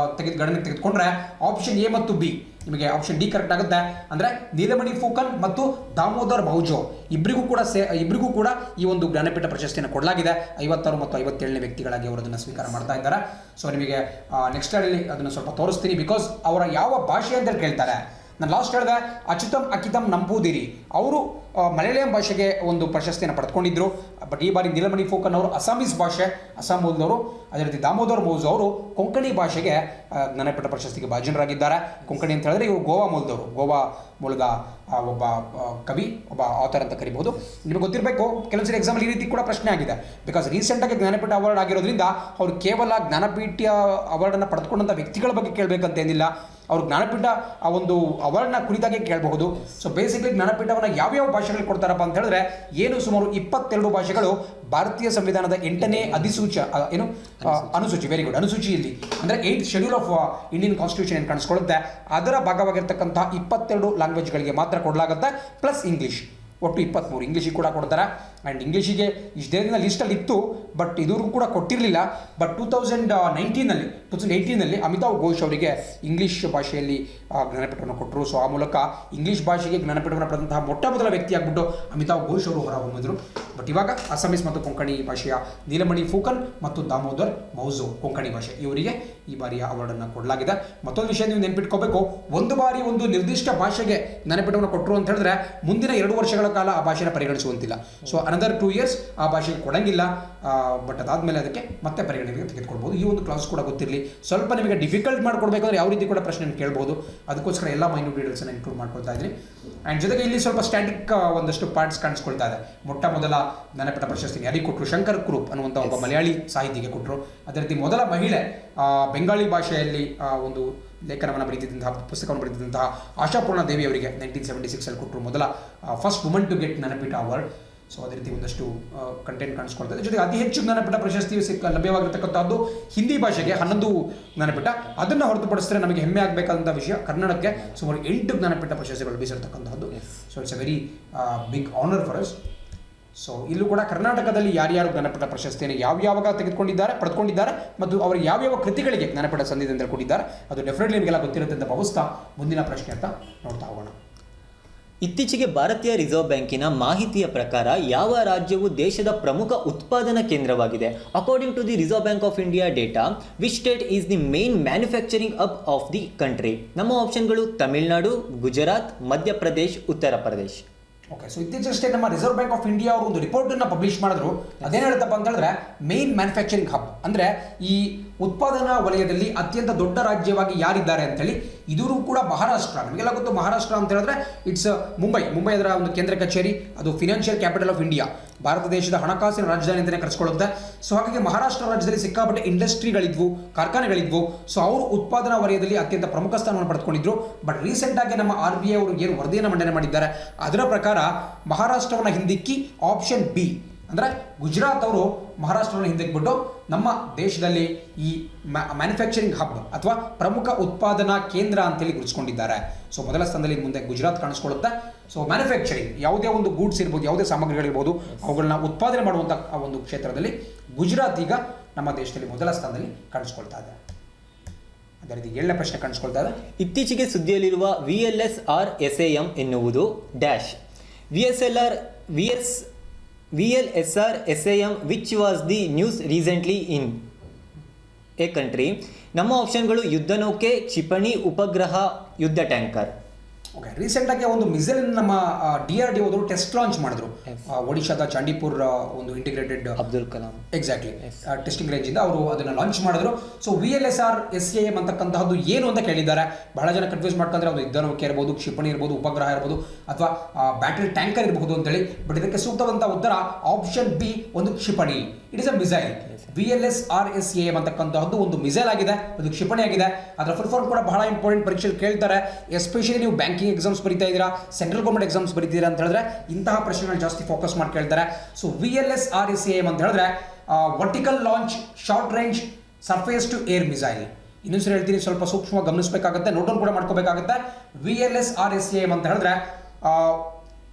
ಗಣನೆಗೆ ತೆಗೆದುಕೊಂಡ್ರೆ ಆಪ್ಷನ್ ಎ ಮತ್ತು ಬಿ, ನಿಮಗೆ ಆಪ್ಷನ್ ಡಿ ಕರೆಕ್ಟ್ ಆಗುತ್ತೆ. ಅಂದರೆ ನೀಲಮಣಿ ಫೂಕನ್ ಮತ್ತು ದಾಮೋದರ್ ಮೌಜೋ ಇಬ್ಬರಿಗೂ ಕೂಡ ಈ ಒಂದು ಜ್ಞಾನಪೀಠ ಪ್ರಶಸ್ತಿಯನ್ನು ಕೊಡಲಾಗಿದೆ. 56 ಮತ್ತು 57ನೇ ವ್ಯಕ್ತಿಗಳಾಗಿ ಅವರು ಅದನ್ನು ಸ್ವೀಕಾರ ಮಾಡ್ತಾ ಇದ್ದಾರೆ. ಸೊ ನಿಮಗೆ ನೆಕ್ಸ್ಟ್ ಸ್ಲೈಡಲ್ಲಿ ಅದನ್ನು ಸ್ವಲ್ಪ ತೋರಿಸ್ತೀನಿ, ಬಿಕಾಸ್ ಅವರ ಯಾವ ಭಾಷೆ ಅಂತ ಕೇಳ್ತಾರೆ. ನಾನು ಲಾಸ್ಟ್ ಹೇಳಿದೆ ಅಚ್ಯುತಂ ಅಕ್ಕಿತಂ ನಂಬೂದಿರಿ, ಅವರು ಮಲಯಾಳಂ ಭಾಷೆಗೆ ಒಂದು ಪ್ರಶಸ್ತಿಯನ್ನು ಪಡೆದುಕೊಂಡಿದ್ದರು. ಬಟ್ ಈ ಬಾರಿ ನೀಲಮಣಿ ಫೂಕನ್ ಅವರು ಅಸ್ಸಾಮೀಸ್ ಭಾಷೆ, ಅಸ್ಸಾಂ ಮೂಲದವರು. ಅದೇ ರೀತಿ ದಾಮೋದರ್ ಮೌಜೋ ಅವರು ಕೊಂಕಣಿ ಭಾಷೆಗೆ ಜ್ಞಾನಪೀಠ ಪ್ರಶಸ್ತಿಗೆ ಭಾಜನರಾಗಿದ್ದಾರೆ. ಕೊಂಕಣಿ ಅಂತ ಹೇಳಿದ್ರೆ ಇವರು ಗೋವಾ ಮೂಲದವರು, ಗೋವಾ ಮೂಲದ ಒಬ್ಬ ಕವಿ, ಒಬ್ಬ ಆಥರ್ ಅಂತ ಕರಿಬಹುದು. ನಿಮಗೆ ಗೊತ್ತಿರಬೇಕು, ಕೆಲವೊಂದ್ಸರಿ ಎಕ್ಸಾಮಲ್ಲಿ ಈ ರೀತಿ ಕೂಡ ಪ್ರಶ್ನೆ ಆಗಿದೆ. ಬಿಕಾಸ್ ರೀಸೆಂಟಾಗಿ ಜ್ಞಾನಪೀಠ ಅವಾರ್ಡ್ ಆಗಿರೋದ್ರಿಂದ ಅವರು ಕೇವಲ ಜ್ಞಾನಪೀಠ ಅವಾರ್ಡನ್ನು ಪಡೆದುಕೊಂಡಂಥ ವ್ಯಕ್ತಿಗಳ ಬಗ್ಗೆ ಕೇಳಬೇಕಂತೇನಿಲ್ಲ, ಅವರು ಜ್ಞಾನಪೀಠ ಆ ಒಂದು ಅವಾರ್ಡ್ನ ಕುರಿತಾಗಿ ಕೇಳಬಹುದು. ಸೊ ಬೇಸಿಕಲಿ ಜ್ಞಾನಪೀಠವನ್ನು ಯಾವ್ಯಾವ ಭಾಷೆಗಳು ಕೊಡ್ತಾರಪ್ಪ ಅಂತ ಹೇಳಿದ್ರೆ ಸುಮಾರು 22 ಭಾಷೆಗಳು ಭಾರತೀಯ ಸಂವಿಧಾನದ 8ನೇ ಅನುಸೂಚಿ, ವೆರಿ ಗುಡ್, ಅನುಸೂಚಿಯಲ್ಲಿ ಅಂದರೆ 8th schedule of Indian constitution ಏನು ಕಾಣಿಸ್ಕೊಳ್ಳುತ್ತೆ ಅದರ ಭಾಗವಾಗಿರ್ತಕ್ಕಂಥ 22 ಲ್ಯಾಂಗ್ವೇಜ್ಗಳಿಗೆ ಮಾತ್ರ ಕೊಡಲಾಗುತ್ತೆ. ಪ್ಲಸ್ ಇಂಗ್ಲೀಷ್, ಒಟ್ಟು 23 ಇಂಗ್ಲೀಷಿಗೆ ಕೂಡ ಕೊಡ್ತಾರೆ. ಆ್ಯಂಡ್ ಇಂಗ್ಲೀಷಿಗೆ ಇಷ್ಟೇ ದಿನ ಲಿಸ್ಟಲ್ಲಿ ಇತ್ತು, ಬಟ್ ಇದುವರೆಗೂ ಕೂಡ ಕೊಟ್ಟಿರಲಿಲ್ಲ. ಬಟ್ 2018ನಲ್ಲಿ ಅಮಿತಾವ್ ಘೋಷ್ ಅವರಿಗೆ ಇಂಗ್ಲೀಷ್ ಭಾಷೆಯಲ್ಲಿ ಜ್ಞಾನಪೀಠವನ್ನು ಕೊಟ್ಟರು. ಸೊ ಆ ಮೂಲಕ ಇಂಗ್ಲೀಷ್ ಭಾಷೆಗೆ ಜ್ಞಾನಪೀಠವನ್ನು ಪಡೆದಂತಹ ಮೊಟ್ಟ ಮೊದಲ ವ್ಯಕ್ತಿ ಆಗಿಬಿಟ್ಟು ಅಮಿತಾವ್ ಘೋಷ್ ಅವರು ಹೊರಹೊಮ್ಮಿದ್ರು. ಬಟ್ ಇವಾಗ ಅಸ್ಸಾಮೀಸ್ ಮತ್ತು ಕೊಂಕಣಿ ಭಾಷೆಯ ನೀಲಮಣಿ ಫೂಕನ್ ಮತ್ತು ದಾಮೋದರ್ ಮೌಜೋ ಕೊಂಕಣಿ ಭಾಷೆ ಇವರಿಗೆ ಈ ಬಾರಿಯ ಅವಾರ್ಡನ್ನು ಕೊಡಲಾಗಿದೆ. ಮತ್ತೊಂದು ವಿಷಯ ನೀವು ನೆನಪಿಟ್ಕೋಬೇಕು, ಒಂದು ಬಾರಿ ಒಂದು ನಿರ್ದಿಷ್ಟ ಭಾಷೆಗೆ ಜ್ಞಾನಪೀಠವನ್ನು ಕೊಟ್ಟರು ಅಂತ ಹೇಳಿದ್ರೆ ಮುಂದಿನ 2 ವರ್ಷಗಳ ಕಾಲ ಆ ಭಾಷೆನ ಪರಿಗಣಿಸುವಂತಿಲ್ಲ. ಸೊ ಅನದರ್ 2 years ಆ ಭಾಷೆಗೆ ಕೊಡಂಗಿಲ್ಲ. ಬಟ್ ಅದಾದಮೇಲೆ ಅದಕ್ಕೆ ಮತ್ತೆ ಪರಿಗಣನೆಗೆ ತೆಗೆದುಕೊಳ್ಬೋದು. ಈ ಒಂದು ಕ್ಲಾಸ್ ಕೂಡ ಗೊತ್ತಿರಲಿ. ಸ್ವಲ್ಪ ನಿಮಗೆ ಡಿಫಿಕಲ್ಟ್ ಮಾಡ್ಕೊಡ್ಬೇಕಾದ್ರೆ ಯಾವ ರೀತಿ ಕೂಡ ಪ್ರಶ್ನೆ ಕೇಳ್ಬೋದು, ಅದಕ್ಕೋಸ್ಕರ ಎಲ್ಲ ಮೈನ್ಯೂಟ್ ಡೀಟೇಲ್ಸನ್ನು ಇನ್ಕ್ಲೂಡ್ ಮಾಡ್ಕೊಳ್ತಾ ಇದ್ದೀನಿ. ಆ್ಯಂಡ್ ಜೊತೆಗೆ ಇಲ್ಲಿ ಸ್ವಲ್ಪ ಸ್ಟ್ಯಾಟಿಕ್ ಒಂದಷ್ಟು ಪಾರ್ಟ್ಸ್ ಕಾಣಿಸ್ಕೊಳ್ತಾ ಇದೆ. ಮೊಟ್ಟ ಮೊದಲ ಜ್ಞಾನಪೀಠ ಪ್ರಶಸ್ತಿನ ಯಾರಿಗೆ ಕೊಟ್ಟರು? ಶಂಕರ್ ಕುರುಪ್ ಅನ್ನುವಂಥ ಒಬ್ಬ ಮಲಯಾಳಿ ಸಾಹಿತಿಗೆ ಕೊಟ್ಟರು. ಅದೇ ರೀತಿ ಮೊದಲ ಮಹಿಳೆ ಬೆಂಗಾಳಿ ಭಾಷೆಯಲ್ಲಿ ಒಂದು ಲೇಖನವನ್ನು ಬರೆದಿದ್ದಂತಹ, ಪುಸ್ತಕವನ್ನು ಬರೆದಿದ್ದಂತಹ ಆಶಾಪೂರ್ಣ ದೇವಿ ಅವರಿಗೆ 1976 ಕೊಟ್ಟರು, ಮೊದಲ first woman to get Jnanpith award. So ಅದೇ ರೀತಿ ಒಂದಷ್ಟು ಕಂಟೆಂಟ್ ಕಾಣಿಸ್ಕೊಳ್ತಾ ಇದೆ. ಜೊತೆಗೆ ಅತಿ ಹೆಚ್ಚು ಜ್ಞಾನಪೀಠ ಪ್ರಶಸ್ತಿ ಲಭ್ಯವಾಗಿರ್ತಕ್ಕಂಥದ್ದು ಹಿಂದಿ ಭಾಷೆಗೆ 11 ಜ್ಞಾನಪೀಠ. ಅದನ್ನು ಹೊರತುಪಡಿಸಿದ್ರೆ ನಮಗೆ ಹೆಮ್ಮೆ ಆಗಬೇಕಾದಂಥ ವಿಷಯ, ಕನ್ನಡಕ್ಕೆ ಸುಮಾರು 8 ಜ್ಞಾನಪೀಠ ಪ್ರಶಸ್ತಿಗಳು ಲಭಿಸಿರ್ತಕ್ಕಂಥದ್ದು. So it's a very big honour for us. So ಇಲ್ಲೂ ಕೂಡ ಕರ್ನಾಟಕದಲ್ಲಿ ಯಾರ್ಯಾರು ಜ್ಞಾನಪೀಠ ಪ್ರಶಸ್ತಿಯನ್ನು ಯಾವ್ಯಾವಾಗ ಪಡೆದುಕೊಂಡಿದ್ದಾರೆ ಮತ್ತು ಅವರು ಯಾವ್ಯಾವ ಕೃತಿಗಳಿಗೆ ಜ್ಞಾನಪೀಠ ಸಂದಿದೆ ಅಂತ ಕೊಟ್ಟಿದ್ದಾರೆ ಅದು ಡೆಫಿನೆಟ್ಲಿ ನಿಮಗೆಲ್ಲ ಗೊತ್ತಿರುತ್ತೆ ಅಂತ ಭಾವಿಸ್ತಾ ಮುಂದಿನ ಪ್ರಶ್ನೆ ಅಂತ ನೋಡ್ತಾ ಹೋಗೋಣ. ಇತ್ತೀಚೆಗೆ ಭಾರತೀಯ ರಿಸರ್ವ್ ಬ್ಯಾಂಕಿನ ಮಾಹಿತಿಯ ಪ್ರಕಾರ ಯಾವ ರಾಜ್ಯವು ದೇಶದ ಪ್ರಮುಖ ಉತ್ಪಾದನಾ ಕೇಂದ್ರವಾಗಿದೆ? According to the Reserve Bank of India data, which state is the main manufacturing hub of the country? ನಮ್ಮ ಆಪ್ಷನ್ಗಳು ತಮಿಳುನಾಡು, ಗುಜರಾತ್, ಮಧ್ಯಪ್ರದೇಶ್, ಉತ್ತರ ಪ್ರದೇಶ್. ಓಕೆ, ಸೊ ಇತ್ತೀಚೆಗಷ್ಟೇ ನಮ್ಮ ರಿಸರ್ವ್ ಬ್ಯಾಂಕ್ ಆಫ್ ಇಂಡಿಯಾ ಅವರು ಒಂದು ರಿಪೋರ್ಟನ್ನು ಪಬ್ಲಿಷ್ ಮಾಡಿದ್ರು. ಅದೇನು ಹೇಳುತ್ತಪ್ಪ ಅಂತ ಹೇಳಿದ್ರೆ ಮೇನ್ ಮ್ಯಾನುಫ್ಯಾಕ್ಚರಿಂಗ್ ಹಬ್ ಅಂದರೆ ಈ ಉತ್ಪಾದನಾ ವಲಯದಲ್ಲಿ ಅತ್ಯಂತ ದೊಡ್ಡ ರಾಜ್ಯವಾಗಿ ಯಾರಿದ್ದಾರೆ ಅಂತೇಳಿ. ಇದೂ ಕೂಡ ಮಹಾರಾಷ್ಟ್ರ. ನಮಗೆಲ್ಲ ಗೊತ್ತು ಮಹಾರಾಷ್ಟ್ರ ಅಂತ ಹೇಳಿದ್ರೆ ಇಟ್ಸ್ ಮುಂಬೈ ಅದರ ಒಂದು ಕೇಂದ್ರ ಕಚೇರಿ, ಅದು financial capital of India. Bharat ದೇಶದ ಹಣಕಾಸಿನ ರಾಜಧಾನಿ ಅಂತಲೇ ಕರೆಸ್ಕೊಳ್ಳುತ್ತೆ. ಸೊ ಹಾಗಾಗಿ ಮಹಾರಾಷ್ಟ್ರ ರಾಜ್ಯದಲ್ಲಿ ಸಿಕ್ಕಾಪಟ್ಟೆ ಇಂಡಸ್ಟ್ರಿಗಳಿದ್ವು, ಕಾರ್ಖಾನೆಗಳಿದ್ವು. ಸೊ ಅವರು ಉತ್ಪಾದನಾ ವಲಯದಲ್ಲಿ ಅತ್ಯಂತ ಪ್ರಮುಖ ಸ್ಥಾನವನ್ನು ಪಡೆದುಕೊಂಡಿದ್ರು. ಬಟ್ ರೀಸೆಂಟಾಗಿ ನಮ್ಮ RBI ಅವರು ಏನು ವರದಿಯನ್ನು ಮಂಡನೆ ಮಾಡಿದ್ದಾರೆ ಅದರ ಪ್ರಕಾರ ಮಹಾರಾಷ್ಟ್ರವನ್ನು ಹಿಂದಿಕ್ಕಿ ಆಪ್ಷನ್ ಬಿ ಅಂದರೆ ಗುಜರಾತ್ ಅವರು ಮಹಾರಾಷ್ಟ್ರವನ್ನು ಹಿಂದಕ್ಕಿಬಿಟ್ಟು ನಮ್ಮ ದೇಶದಲ್ಲಿ ಈ ಮ್ಯಾನುಫ್ಯಾಕ್ಚರಿಂಗ್ ಹಬ್ ಅಥವಾ ಪ್ರಮುಖ ಉತ್ಪಾದನಾ ಕೇಂದ್ರ ಅಂತೇಳಿ ಗುರುತಿಸ್ಕೊಂಡಿದ್ದಾರೆ. ಸೊ ಮೊದಲ ಸ್ಥಾನದಲ್ಲಿ ಮುಂದೆ ಗುಜರಾತ್ ಕಾಣಿಸ್ಕೊಳ್ಳುತ್ತೆ. ಸೊ ಮ್ಯಾನುಫ್ಯಾಕ್ಚರಿಂಗ್ ಯಾವುದೇ ಒಂದು ಗೂಡ್ಸ್ ಇರ್ಬೋದು, ಯಾವುದೇ ಸಾಮಗ್ರಿಗಳಿರ್ಬೋದು, ಅವುಗಳನ್ನ ಉತ್ಪಾದನೆ ಮಾಡುವಂಥ ಆ ಒಂದು ಕ್ಷೇತ್ರದಲ್ಲಿ ಗುಜರಾತ್ ಈಗ ನಮ್ಮ ದೇಶದಲ್ಲಿ ಮೊದಲ ಸ್ಥಾನದಲ್ಲಿ ಕಾಣಿಸ್ಕೊಳ್ತಾ ಇದೆ. ಅದೇ ರೀತಿ 7ನೇ ಪ್ರಶ್ನೆ ಕಾಣಿಸ್ಕೊಳ್ತಾ ಇದೆ. ಇತ್ತೀಚೆಗೆ ಸುದ್ದಿಯಲ್ಲಿರುವ VLSR SAM ಎನ್ನುವುದು dash VLSR SAM which was the news recently in a country. ನಮ್ಮ ಆಪ್ಷನ್ಗಳು ಯುದ್ಧ ನೌಕೆ, ಕ್ಷಿಪಣಿ, ಉಪಗ್ರಹ, ಯುದ್ಧ ಟ್ಯಾಂಕರ್. ಓಕೆ, ರೀಸೆಂಟಾಗಿ ಒಂದು ಮಿಸೈಲ್ ನಮ್ಮ DRDO ಅವರು ಟೆಸ್ಟ್ ಲಾಂಚ್ ಮಾಡಿದ್ರು. ಒಡಿಶಾದ ಚಾಂಡಿಪುರ್ ಒಂದು integrated Abdul Kalam exactly testing ರೇಂಜಿಂದ ಅವರು ಅದನ್ನು ಲಾಂಚ್ ಮಾಡಿದ್ರು. ಸೊ VLSR SAM ಅಂತಕ್ಕಂತಹದ್ದು ಏನು ಅಂತ ಕೇಳಿದ್ದಾರೆ. ಬಹಳ ಜನ ಕನ್ಫ್ಯೂಸ್ ಮಾಡ್ಕೊಂಡ್ರೆ ಅದು ಯುದ್ಧ ನೌಕೆ ಇರ್ಬೋದು, ಕ್ಷಿಪಣಿ ಇರ್ಬೋದು, ಉಪಗ್ರಹ ಇರ್ಬೋದು, ಅಥವಾ ಬ್ಯಾಟರಿ ಟ್ಯಾಂಕರ್ ಇರಬಹುದು ಅಂತೇಳಿ. ಬಟ್ ಇದಕ್ಕೆ ಸೂಕ್ತವಂತ ಉತ್ತರ ಆಪ್ಷನ್ ಬಿ, ಒಂದು ಕ್ಷಿಪಣಿ. It is a missile. VLSR SAM ಅಂತಕ್ಕಂತಹದ್ದು ಒಂದು ಮಿಸೈಲ್ ಆಗಿದೆ, ಒಂದು ಕ್ಷಿಪಣಿ ಆಗಿದೆ. ಅದರ ಫುಲ್ ಫಾರ್ಮ್ ಕೂಡ ಬಹಳ ಇಂಪಾರ್ಟೆಂಟ್, ಪರೀಕ್ಷೆಯಲ್ಲಿ ಕೇಳ್ತಾರೆ. ಎಸ್ಪೆಷಲಿ ನೀವು ಬ್ಯಾಂಕಿಂಗ್ ಎಕ್ಸಾಮ್ಸ್ ಬರೀತಾ ಇದ್ದೀರಾ, ಸೆಂಟ್ರಲ್ ಗೌರ್ಮೆಂಟ್ ಎಕ್ಸಾಮ್ಸ್ ಬರೀತೀರಾ ಅಂತ ಹೇಳಿದ್ರೆ ಇಂತಹ ಪ್ರಶ್ನೆಗಳು ಜಾಸ್ತಿ ಫೋಕಸ್ ಮಾಡಿ ಕೇಳ್ತಾರೆ. ಸೊ VLSR SAM ಅಂತ ಹೇಳಿದ್ರೆ vertical launch short range surface to air missile. ಇನ್ನೊಂದು ಸರಿ ಹೇಳ್ತೀನಿ, ಸ್ವಲ್ಪ ಸೂಕ್ಷ್ಮವಾಗಿ ಗಮನಿಸಬೇಕಾಗುತ್ತೆ, ನೋಟ್ ಡೌನ್ ಕೂಡ ಮಾಡ್ಕೋಬೇಕಾಗುತ್ತೆ. VLSR SAM ಅಂತ ಹೇಳಿದ್ರೆ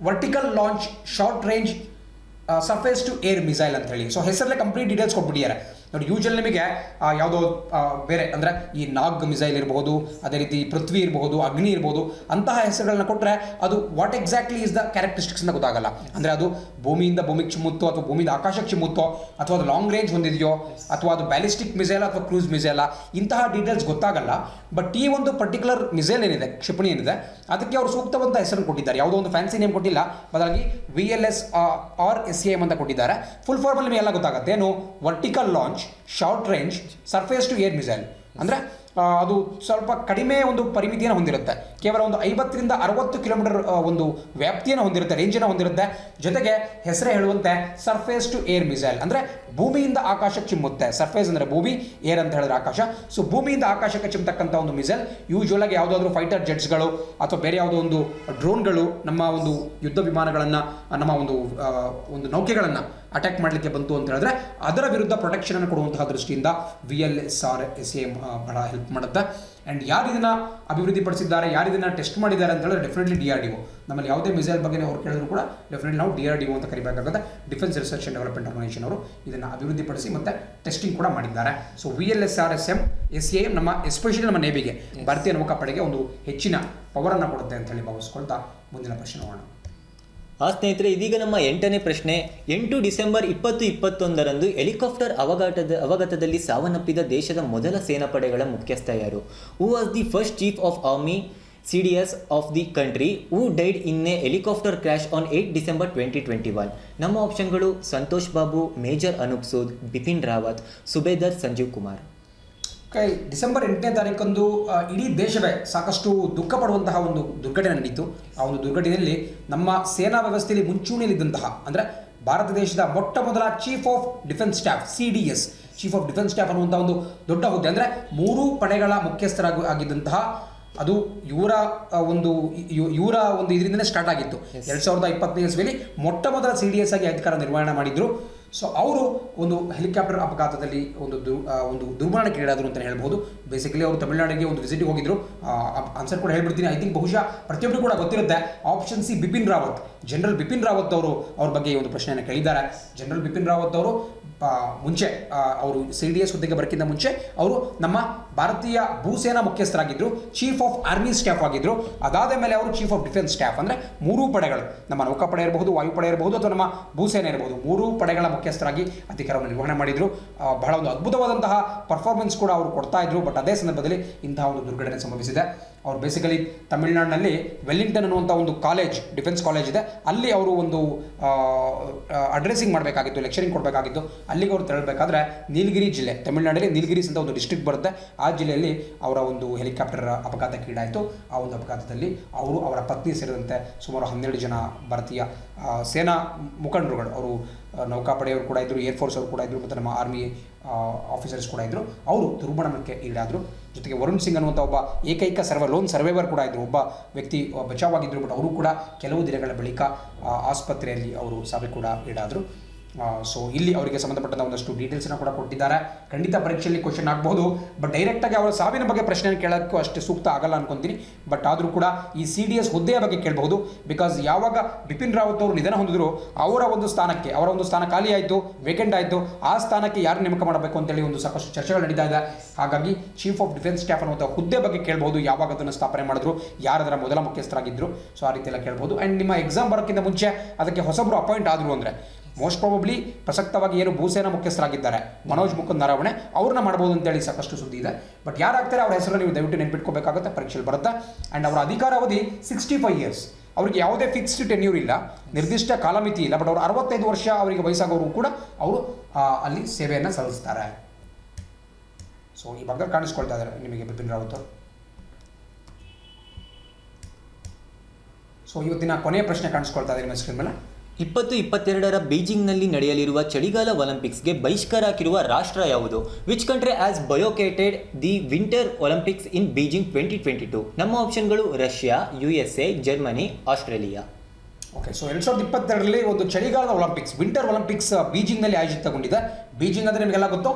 vertical launch short range surface to air missile ಅಂತ ಹೇಳಿ. ಸೊ ಹೆಸರಲ್ಲೇ ಕಂಪ್ಲೀಟ್ ಡೀಟೇಲ್ಸ್ ಕೊಟ್ಬಿಟ್ಟಿದ್ದಾರೆ ನೋಡಿ. ಯೂಶಲ್ ನಿಮಗೆ ಯಾವುದೋ ಬೇರೆ ಅಂದರೆ ಈ ನಾಗ್ ಮಿಸೈಲ್ ಇರಬಹುದು, ಅದೇ ರೀತಿ ಪೃಥ್ವಿ ಇರಬಹುದು, ಅಗ್ನಿ ಇರಬಹುದು, ಅಂತಹ ಹೆಸರುಗಳನ್ನ ಕೊಟ್ಟರೆ ಅದು what exactly is the characteristics ಅಂತ ಗೊತ್ತಾಗಲ್ಲ. ಅಂದರೆ ಅದು ಭೂಮಿಯಿಂದ ಭೂಮಿಗೆ ಚಿಮ್ಮುತ್ತೋ ಅಥವಾ ಭೂಮಿಯಿಂದ ಆಕಾಶಕ್ಕೆ ಚಿಮ್ಮುತ್ತೋ ಅಥವಾ ಅದು ಲಾಂಗ್ ರೇಂಜ್ ಹೊಂದಿದೆಯೋ ಅಥವಾ ಅದು ಬ್ಯಾಲಿಸ್ಟಿಕ್ ಮಿಸೈಲ್ ಅಥವಾ ಕ್ರೂಸ್ ಮಿಸೈಲ, ಇಂತಹ ಡೀಟೇಲ್ಸ್ ಗೊತ್ತಾಗಲ್ಲ. ಬಟ್ ಈ ಒಂದು ಪರ್ಟಿಕ್ಯುಲರ್ ಮಿಸೈಲ್ ಏನಿದೆ, ಕ್ಷಿಪಣಿ ಏನಿದೆ, ಅದಕ್ಕೆ ಅವರು ಸೂಕ್ತವಂತ ಹೆಸರನ್ನು ಕೊಟ್ಟಿದ್ದಾರೆ. ಯಾವುದೋ ಒಂದು ಫ್ಯಾನ್ಸಿ ನೇಮ್ ಕೊಟ್ಟಿಲ್ಲ, ಬದಲಾಗಿ VLSR SAM ಅಂತ ಕೊಟ್ಟಿದ್ದಾರೆ. ಫುಲ್ ಫಾರ್ಮಲ್ಲಿ ನಿಮಗೆ ಎಲ್ಲ ಗೊತ್ತಾಗುತ್ತೆ. ಏನು vertical launch short range surface to air missile ಅಂದರೆ ಅದು ಸ್ವಲ್ಪ ಕಡಿಮೆ ಒಂದು ಪರಿಮಿತಿಯನ್ನು ಹೊಂದಿರುತ್ತೆ. ಕೇವಲ ಒಂದು 50 ರಿಂದ 60 ಕಿಲೋಮೀಟರ್ ಒಂದು ವ್ಯಾಪ್ತಿಯನ್ನು ಹೊಂದಿರುತ್ತೆ, ರೇಂಜನ್ನು ಹೊಂದಿರುತ್ತೆ. ಜೊತೆಗೆ ಹೆಸರೇ ಹೇಳುವಂತೆ ಸರ್ಫೇಸ್ ಟು ಏರ್ ಮಿಸೈಲ್ ಅಂದರೆ ಭೂಮಿಯಿಂದ ಆಕಾಶಕ್ಕೆ ಚಿಮ್ಮುತ್ತೆ. ಸರ್ಫೇಸ್ ಅಂದರೆ ಭೂಮಿ, ಏರ್ ಅಂತ ಹೇಳಿದ್ರೆ ಆಕಾಶ. ಸೊ ಭೂಮಿಯಿಂದ ಆಕಾಶಕ್ಕೆ ಚಿಮ್ಮತಕ್ಕಂಥ ಒಂದು ಮಿಸೈಲ್. ಯೂಶುವಲ್ ಆಗಿ ಯಾವುದಾದ್ರೂ ಫೈಟರ್ ಜೆಟ್ಸ್ಗಳು ಅಥವಾ ಬೇರೆ ಯಾವುದೋ ಒಂದು ಡ್ರೋನ್ಗಳು ನಮ್ಮ ಒಂದು ಯುದ್ಧ ವಿಮಾನಗಳನ್ನು, ನಮ್ಮ ಒಂದು ನೌಕೆಗಳನ್ನು ಅಟ್ಯಾಕ್ ಮಾಡಲಿಕ್ಕೆ ಬಂತು ಅಂತ ಹೇಳಿದ್ರೆ ಅದರ ವಿರುದ್ಧ ಪ್ರೊಟೆಕ್ಷನನ್ನು ಕೊಡುವಂತಹ ದೃಷ್ಟಿಯಿಂದ VLSR SAM ಬಹಳ ಹೆಲ್ಪ್ ಮಾಡುತ್ತೆ. ಆ್ಯಂಡ್ ಯಾರು ಇದನ್ನು ಅಭಿವೃದ್ಧಿಪಡಿಸಿದ್ದಾರೆ, ಯಾರು ಇದನ್ನು ಟೆಸ್ಟ್ ಮಾಡಿದ್ದಾರೆ ಅಂತ ಹೇಳಿದ್ರೆ ಡೆಫಿನೆಟ್ಲಿ DRDO. ನಮ್ಮಲ್ಲಿ ಯಾವುದೇ ಮಿಸೈಲ್ ಬಗ್ಗೆ ಅವ್ರು ಕೇಳಿದ್ರು ಕೂಡ ಡೆಫಿನೆಟ್ಲಿ ನಾವು DRDO ಅಂತ ಕರಿಬೇಕಾಗುತ್ತೆ. Defence research and development organisation ಅವರು ಇದನ್ನು ಅಭಿವೃದ್ಧಿಪಡಿಸಿ ಮತ್ತು ಟೆಸ್ಟಿಂಗ್ ಕೂಡ ಮಾಡಿದ್ದಾರೆ. ಸೊ VLSR SAM ನಮ್ಮ ಎಸ್ಪೆಷಲಿ ನಮ್ಮ ನೇವಿಗೆ, ಭಾರತೀಯ ನೌಕಾಪಡೆಗೆ ಒಂದು ಹೆಚ್ಚಿನ ಪವರನ್ನು ಕೊಡುತ್ತೆ ಅಂತ ಹೇಳಿ ಭಾವಿಸ್ಕೊಳ್ತಾ ಮುಂದಿನ ಪ್ರಶ್ನೆ ನೋಡೋಣ. ಸ್ನೇಹಿತರೆ, ಇದೀಗ ನಮ್ಮ 8ನೇ ಪ್ರಶ್ನೆ. 8 ಡಿಸೆಂಬರ್ 2021ರಂದು ಹೆಲಿಕಾಪ್ಟರ್ ಅವಘಾತದಲ್ಲಿ ಸಾವನ್ನಪ್ಪಿದ ದೇಶದ ಮೊದಲ ಸೇನಾಪಡೆಗಳ ಮುಖ್ಯಸ್ಥ ಯಾರು? Who was the first chief of army CDS of the country who died in a helicopter crash on 8 December 2021. ನಮ್ಮ ಆಪ್ಷನ್ಗಳು ಸಂತೋಷ್ ಬಾಬು, ಮೇಜರ್ ಅನೂಪ್ ಸೂದ್, ಬಿಪಿನ್ ರಾವತ್, ಸುಬೇದರ್ ಸಂಜೀವ್ ಕುಮಾರ್. ಡಿಸೆಂಬರ್ 8ನೇ ತಾರೀಕಂದು ಇಡೀ ದೇಶವೇ ಸಾಕಷ್ಟು ದುಃಖ ಪಡುವಂತಹ ಒಂದು ದುರ್ಘಟನೆ ನಡೀತು. ಆ ಒಂದು ದುರ್ಘಟನೆಯಲ್ಲಿ ನಮ್ಮ ಸೇನಾ ವ್ಯವಸ್ಥೆಯಲ್ಲಿ ಮುಂಚೂಣಿಯಲ್ಲಿದ್ದಂತಹ ಅಂದರೆ ಭಾರತ ದೇಶದ ಮೊಟ್ಟ ಮೊದಲ chief of defence staff CDS, chief of defence staff ಅನ್ನುವಂಥ ಒಂದು ದೊಡ್ಡ ಹುದ್ದೆ, ಅಂದರೆ 3 ಪಡೆಗಳ ಮುಖ್ಯಸ್ಥರಾಗಿದ್ದಂತಹ ಅದು ಇವರ ಒಂದು ಇದರಿಂದನೇ ಸ್ಟಾರ್ಟ್ ಆಗಿತ್ತು. 2020ನೇ ಇಸ್ವಿಯಲ್ಲಿ ಮೊಟ್ಟ ಮೊದಲ CDS ಆಗಿ ಅಧಿಕಾರ ನಿರ್ವಹಣೆ ಮಾಡಿದ್ರು. ಸೊ ಅವರು ಒಂದು ಹೆಲಿಕಾಪ್ಟರ್ ಅಪಘಾತದಲ್ಲಿ ಒಂದು ದುರ್ಮರಣಕ್ಕೀಡಾದರು ಅಂತಲೇ ಹೇಳ್ಬೋದು. ಬೇಸಿಕಲಿ ಅವರು ತಮಿಳುನಾಡಿಗೆ ಒಂದು ವಿಸಿಟಿಗೆ ಹೋಗಿದ್ರು. ಆನ್ಸರ್ ಕೂಡ ಹೇಳ್ಬಿಡ್ತೀನಿ, ಐ ಥಿಂಕ್ ಬಹುಶಃ ಪ್ರತಿಯೊಬ್ಬರು ಕೂಡ ಗೊತ್ತಿರುತ್ತೆ. Option C, Bipin Rawat. General Bipin Rawat ಅವರು ಅವ್ರ ಬಗ್ಗೆ ಈ ಒಂದು ಪ್ರಶ್ನೆಯನ್ನು ಕೇಳಿದ್ದಾರೆ. ಜನರಲ್ ಬಿಪಿನ್ ರಾವತ್ ಅವರು ಮುಂಚೆ ಅವರು CDS ಹುದ್ದೆಗೆ ಬರೋಕ್ಕಿಂತ ಮುಂಚೆ ಅವರು ನಮ್ಮ ಭಾರತೀಯ ಭೂಸೇನಾ ಮುಖ್ಯಸ್ಥರಾಗಿದ್ದರು, ಚೀಫ್ ಆಫ್ ಆರ್ಮಿ ಸ್ಟಾಫ್ ಆಗಿದ್ದರು. ಅದಾದ ಮೇಲೆ ಅವರು ಚೀಫ್ ಆಫ್ ಡಿಫೆನ್ಸ್ ಸ್ಟಾಫ್, ಅಂದರೆ 3 ಪಡೆಗಳು, ನಮ್ಮ ನೌಕಾಪಡೆ ಇರಬಹುದು, ವಾಯುಪಡೆ ಇರಬಹುದು ಅಥವಾ ನಮ್ಮ ಭೂಸೇನೆ ಇರಬಹುದು, 3 ಪಡೆಗಳ ಮುಖ್ಯಸ್ಥರಾಗಿ ಅಧಿಕಾರವನ್ನು ನಿರ್ವಹಣೆ ಮಾಡಿದರು. ಬಹಳ ಒಂದು ಅದ್ಭುತವಾದಂತಹ ಪರ್ಫಾರ್ಮೆನ್ಸ್ ಕೂಡ ಅವರು ಕೊಡ್ತಾ ಇದ್ರು. ಬಟ್ ಅದೇ ಸಂದರ್ಭದಲ್ಲಿ ಇಂತಹ ಒಂದು ದುರ್ಘಟನೆ ಸಂಭವಿಸಿದೆ. ಅವ್ರು ಬೇಸಿಕಲಿ ತಮಿಳುನಾಡಿನಲ್ಲಿ ವೆಲ್ಲಿಂಗ್ಟನ್ ಅನ್ನುವಂಥ ಒಂದು ಕಾಲೇಜ್, ಡಿಫೆನ್ಸ್ ಕಾಲೇಜ್ ಇದೆ, ಅಲ್ಲಿ ಅವರು ಒಂದು ಅಡ್ರೆಸಿಂಗ್ ಮಾಡಬೇಕಾಗಿತ್ತು, ಲೆಕ್ಚರಿಂಗ್ ಕೊಡಬೇಕಾಗಿತ್ತು. ಅಲ್ಲಿಗೆ ಅವರು ತೆರಳಬೇಕಾದ್ರೆ ನೀಲಗಿರಿ ಜಿಲ್ಲೆ, ತಮಿಳುನಾಡಲ್ಲಿ ನೀಲಗಿರೀಸ್ ಅಂತ ಒಂದು ಡಿಸ್ಟ್ರಿಕ್ಟ್ ಬರುತ್ತೆ, ಆ ಜಿಲ್ಲೆಯಲ್ಲಿ ಅವರ ಒಂದು ಹೆಲಿಕಾಪ್ಟರ್ ಅಪಘಾತಕ್ಕೀಡಾಯಿತು. ಆ ಒಂದು ಅಪಘಾತದಲ್ಲಿ ಅವರು, ಅವರ ಪತ್ನಿ ಸೇರಿದಂತೆ ಸುಮಾರು 12 ಜನ ಭಾರತೀಯ ಸೇನಾ ಮುಖಂಡರುಗಳು, ಅವರು ನೌಕಾಪಡೆಯವರು ಕೂಡ ಇದ್ದರು, ಏರ್ಫೋರ್ಸ್ ಅವರು ಕೂಡ ಇದ್ದರು, ಮತ್ತು ನಮ್ಮ ಆರ್ಮಿ ಆಫೀಸರ್ಸ್ ಕೂಡ ಇದ್ದರು, ಅವರು ದುರ್ಮರಣಕ್ಕೆ ಈಡಾದರು. ಜೊತೆಗೆ ವರುಣ್ ಸಿಂಗ್ ಅನ್ನುವಂಥ ಒಬ್ಬ ಏಕೈಕ ಲೋನ್ ಸರ್ವೈವರ್ ಕೂಡ ಇದ್ದರು, ಒಬ್ಬ ವ್ಯಕ್ತಿ ಬಚಾವಾಗಿದ್ದರು. ಬಟ್ ಅವರು ಕೂಡ ಕೆಲವು ದಿನಗಳ ಬಳಿಕ ಆಸ್ಪತ್ರೆಯಲ್ಲಿ ಅವರು ಸಾವಿಗೆ ಕೂಡ ಈಡಾದರು. ಸೊ ಇಲ್ಲಿ ಅವರಿಗೆ ಸಂಬಂಧಪಟ್ಟಂಥ ಒಂದಷ್ಟು ಡೀಟೇಲ್ಸನ್ನು ಕೂಡ ಕೊಟ್ಟಿದ್ದಾರೆ. ಖಂಡಿತ ಪರೀಕ್ಷೆಯಲ್ಲಿ ಕ್ವಶನ್ ಆಗ್ಬೋದು, ಬಟ್ ಡೈರೆಕ್ಟಾಗಿ ಅವರ ಸಾವಿನ ಬಗ್ಗೆ ಪ್ರಶ್ನೆ ಕೇಳೋಕ್ಕೂ ಅಷ್ಟು ಸೂಕ್ತ ಆಗಲ್ಲ ಅನ್ಕೊತೀನಿ. ಬಟ್ ಆದರೂ ಕೂಡ ಈ CDS ಹುದ್ದೆಯ ಬಗ್ಗೆ ಕೇಳಬಹುದು. ಬಿಕಾಸ್ ಯಾವಾಗ ಬಿಪಿನ್ ರಾವತ್ ಅವರು ನಿಧನ ಹೊಂದಿದ್ರು, ಅವರ ಒಂದು ಸ್ಥಾನ ಖಾಲಿ ಆಯಿತು, ವೇಕೆಂಟ್ ಆಯಿತು. ಆ ಸ್ಥಾನಕ್ಕೆ ಯಾರು ನೇಮಕ ಮಾಡಬೇಕು ಅಂತೇಳಿ ಒಂದು ಸಾಕಷ್ಟು ಚರ್ಚೆಗಳು ನಡೀತಾ ಇದೆ. ಹಾಗಾಗಿ ಚೀಫ್ ಆಫ್ ಡಿಫೆನ್ಸ್ ಸ್ಟಾಫ್ ಅನ್ನುವಂಥ ಹುದ್ದೆ ಬಗ್ಗೆ ಕೇಳಬಹುದು, ಯಾವಾಗ ಅದನ್ನು ಸ್ಥಾಪನೆ ಮಾಡಿದ್ರು, ಯಾರದರ ಮೊದಲ ಮುಖ್ಯಸ್ಥರಾಗಿದ್ದರು. ಸೊ ಆ ರೀತಿಯೆಲ್ಲ ಕೇಳ್ಬೋದು. ಆ್ಯಂಡ್ ನಿಮ್ಮ ಎಕ್ಸಾಮ್ ಬರೋಕ್ಕಿಂತ ಮುಂಚೆ ಅದಕ್ಕೆ ಹೊಸಬ್ರು ಅಪಾಯಿಂಟ್ ಆದರು ಅಂದರೆ ಮೋಸ್ಟ್ ಪ್ರಾಬಬ್ಲಿ ಪ್ರಸಕ್ತವಾಗಿ ಏನು ಭೂಸೇನಾ ಮುಖ್ಯಸ್ಥರಾಗಿದ್ದಾರೆ ಮನೋಜ್ ಮುಕುಂದ್ ನರವಣೆ, ಅವ್ರನ್ನ ಮಾಡ್ಬೋದು ಅಂತೇಳಿ ಸಾಕಷ್ಟು ಸುದ್ದಿ ಇದೆ. ಬಟ್ ಯಾರಾಗ್ತಾರೆ ಅವರ ಹೆಸರು ನೀವು ದಯವಿಟ್ಟು ನೆನ್ಪಿಟ್ಕೋಬೇಕಾಗುತ್ತೆ, ಪರೀಕ್ಷೆಯಲ್ಲಿ ಬರುತ್ತೆ. ಆ್ಯಂಡ್ ಅವರ ಅಧಿಕಾರಾವಧಿ 65 ಇಯರ್ಸ್. ಅವರಿಗೆ ಯಾವುದೇ ಫಿಕ್ಸ್ಡ್ ಟೆನ್ಯೂರ್ ಇಲ್ಲ, ನಿರ್ದಿಷ್ಟ ಕಾಲಮಿತಿ ಇಲ್ಲ. ಬಟ್ ಅವರು 65 ವರ್ಷ ಅವರಿಗೆ ವಯಸ್ಸಾಗೋರು ಕೂಡ ಅವರು ಅಲ್ಲಿ ಸೇವೆಯನ್ನು ಸಲ್ಲಿಸ್ತಾರೆ. ಸೊ ಈ ಭಾಗದಲ್ಲಿ ಕಾಣಿಸ್ಕೊಳ್ತಾ ಇದ್ದಾರೆ ನಿಮಗೆ ಬಿಪಿನ್ ರಾವತ್ ಅವರು. ಸೊ ಇವತ್ತಿನ ಕೊನೆಯ ಪ್ರಶ್ನೆ ಕಾಣಿಸ್ಕೊಳ್ತಾ ಇದೆ ನಿಮ್ಮ ಸ್ಕ್ರೀನ್ ಮೇಲೆ. 2022 ಬೀಜಿಂಗ್ನಲ್ಲಿ ನಡೆಯಲಿರುವ ಚಳಿಗಾಲ ಒಲಿಂಪಿಕ್ಸ್ಗೆ ಬಹಿಷ್ಕಾರ ಹಾಕಿರುವ ರಾಷ್ಟ್ರ ಯಾವುದು? Which country has boycotted the winter Olympics in Beijing 2022? ನಮ್ಮ ಆಪ್ಷನ್ಗಳು Russia, USA, Germany, Australia. Okay, so 2022ರಲ್ಲಿ ಒಂದು ಚಳಿಗಾಲದ ಒಲಿಂಪಿಕ್ಸ್, ವಿಂಟರ್ ಒಲಿಂಪಿಕ್ಸ್ ಬೀಜಿಂಗ್ನಲ್ಲಿ ಆಯೋಜಿತಗೊಂಡಿದೆ. ಬೀಜಿಂಗ್ ಅಂದರೆ ನಿಮಗೆಲ್ಲ ಗೊತ್ತು,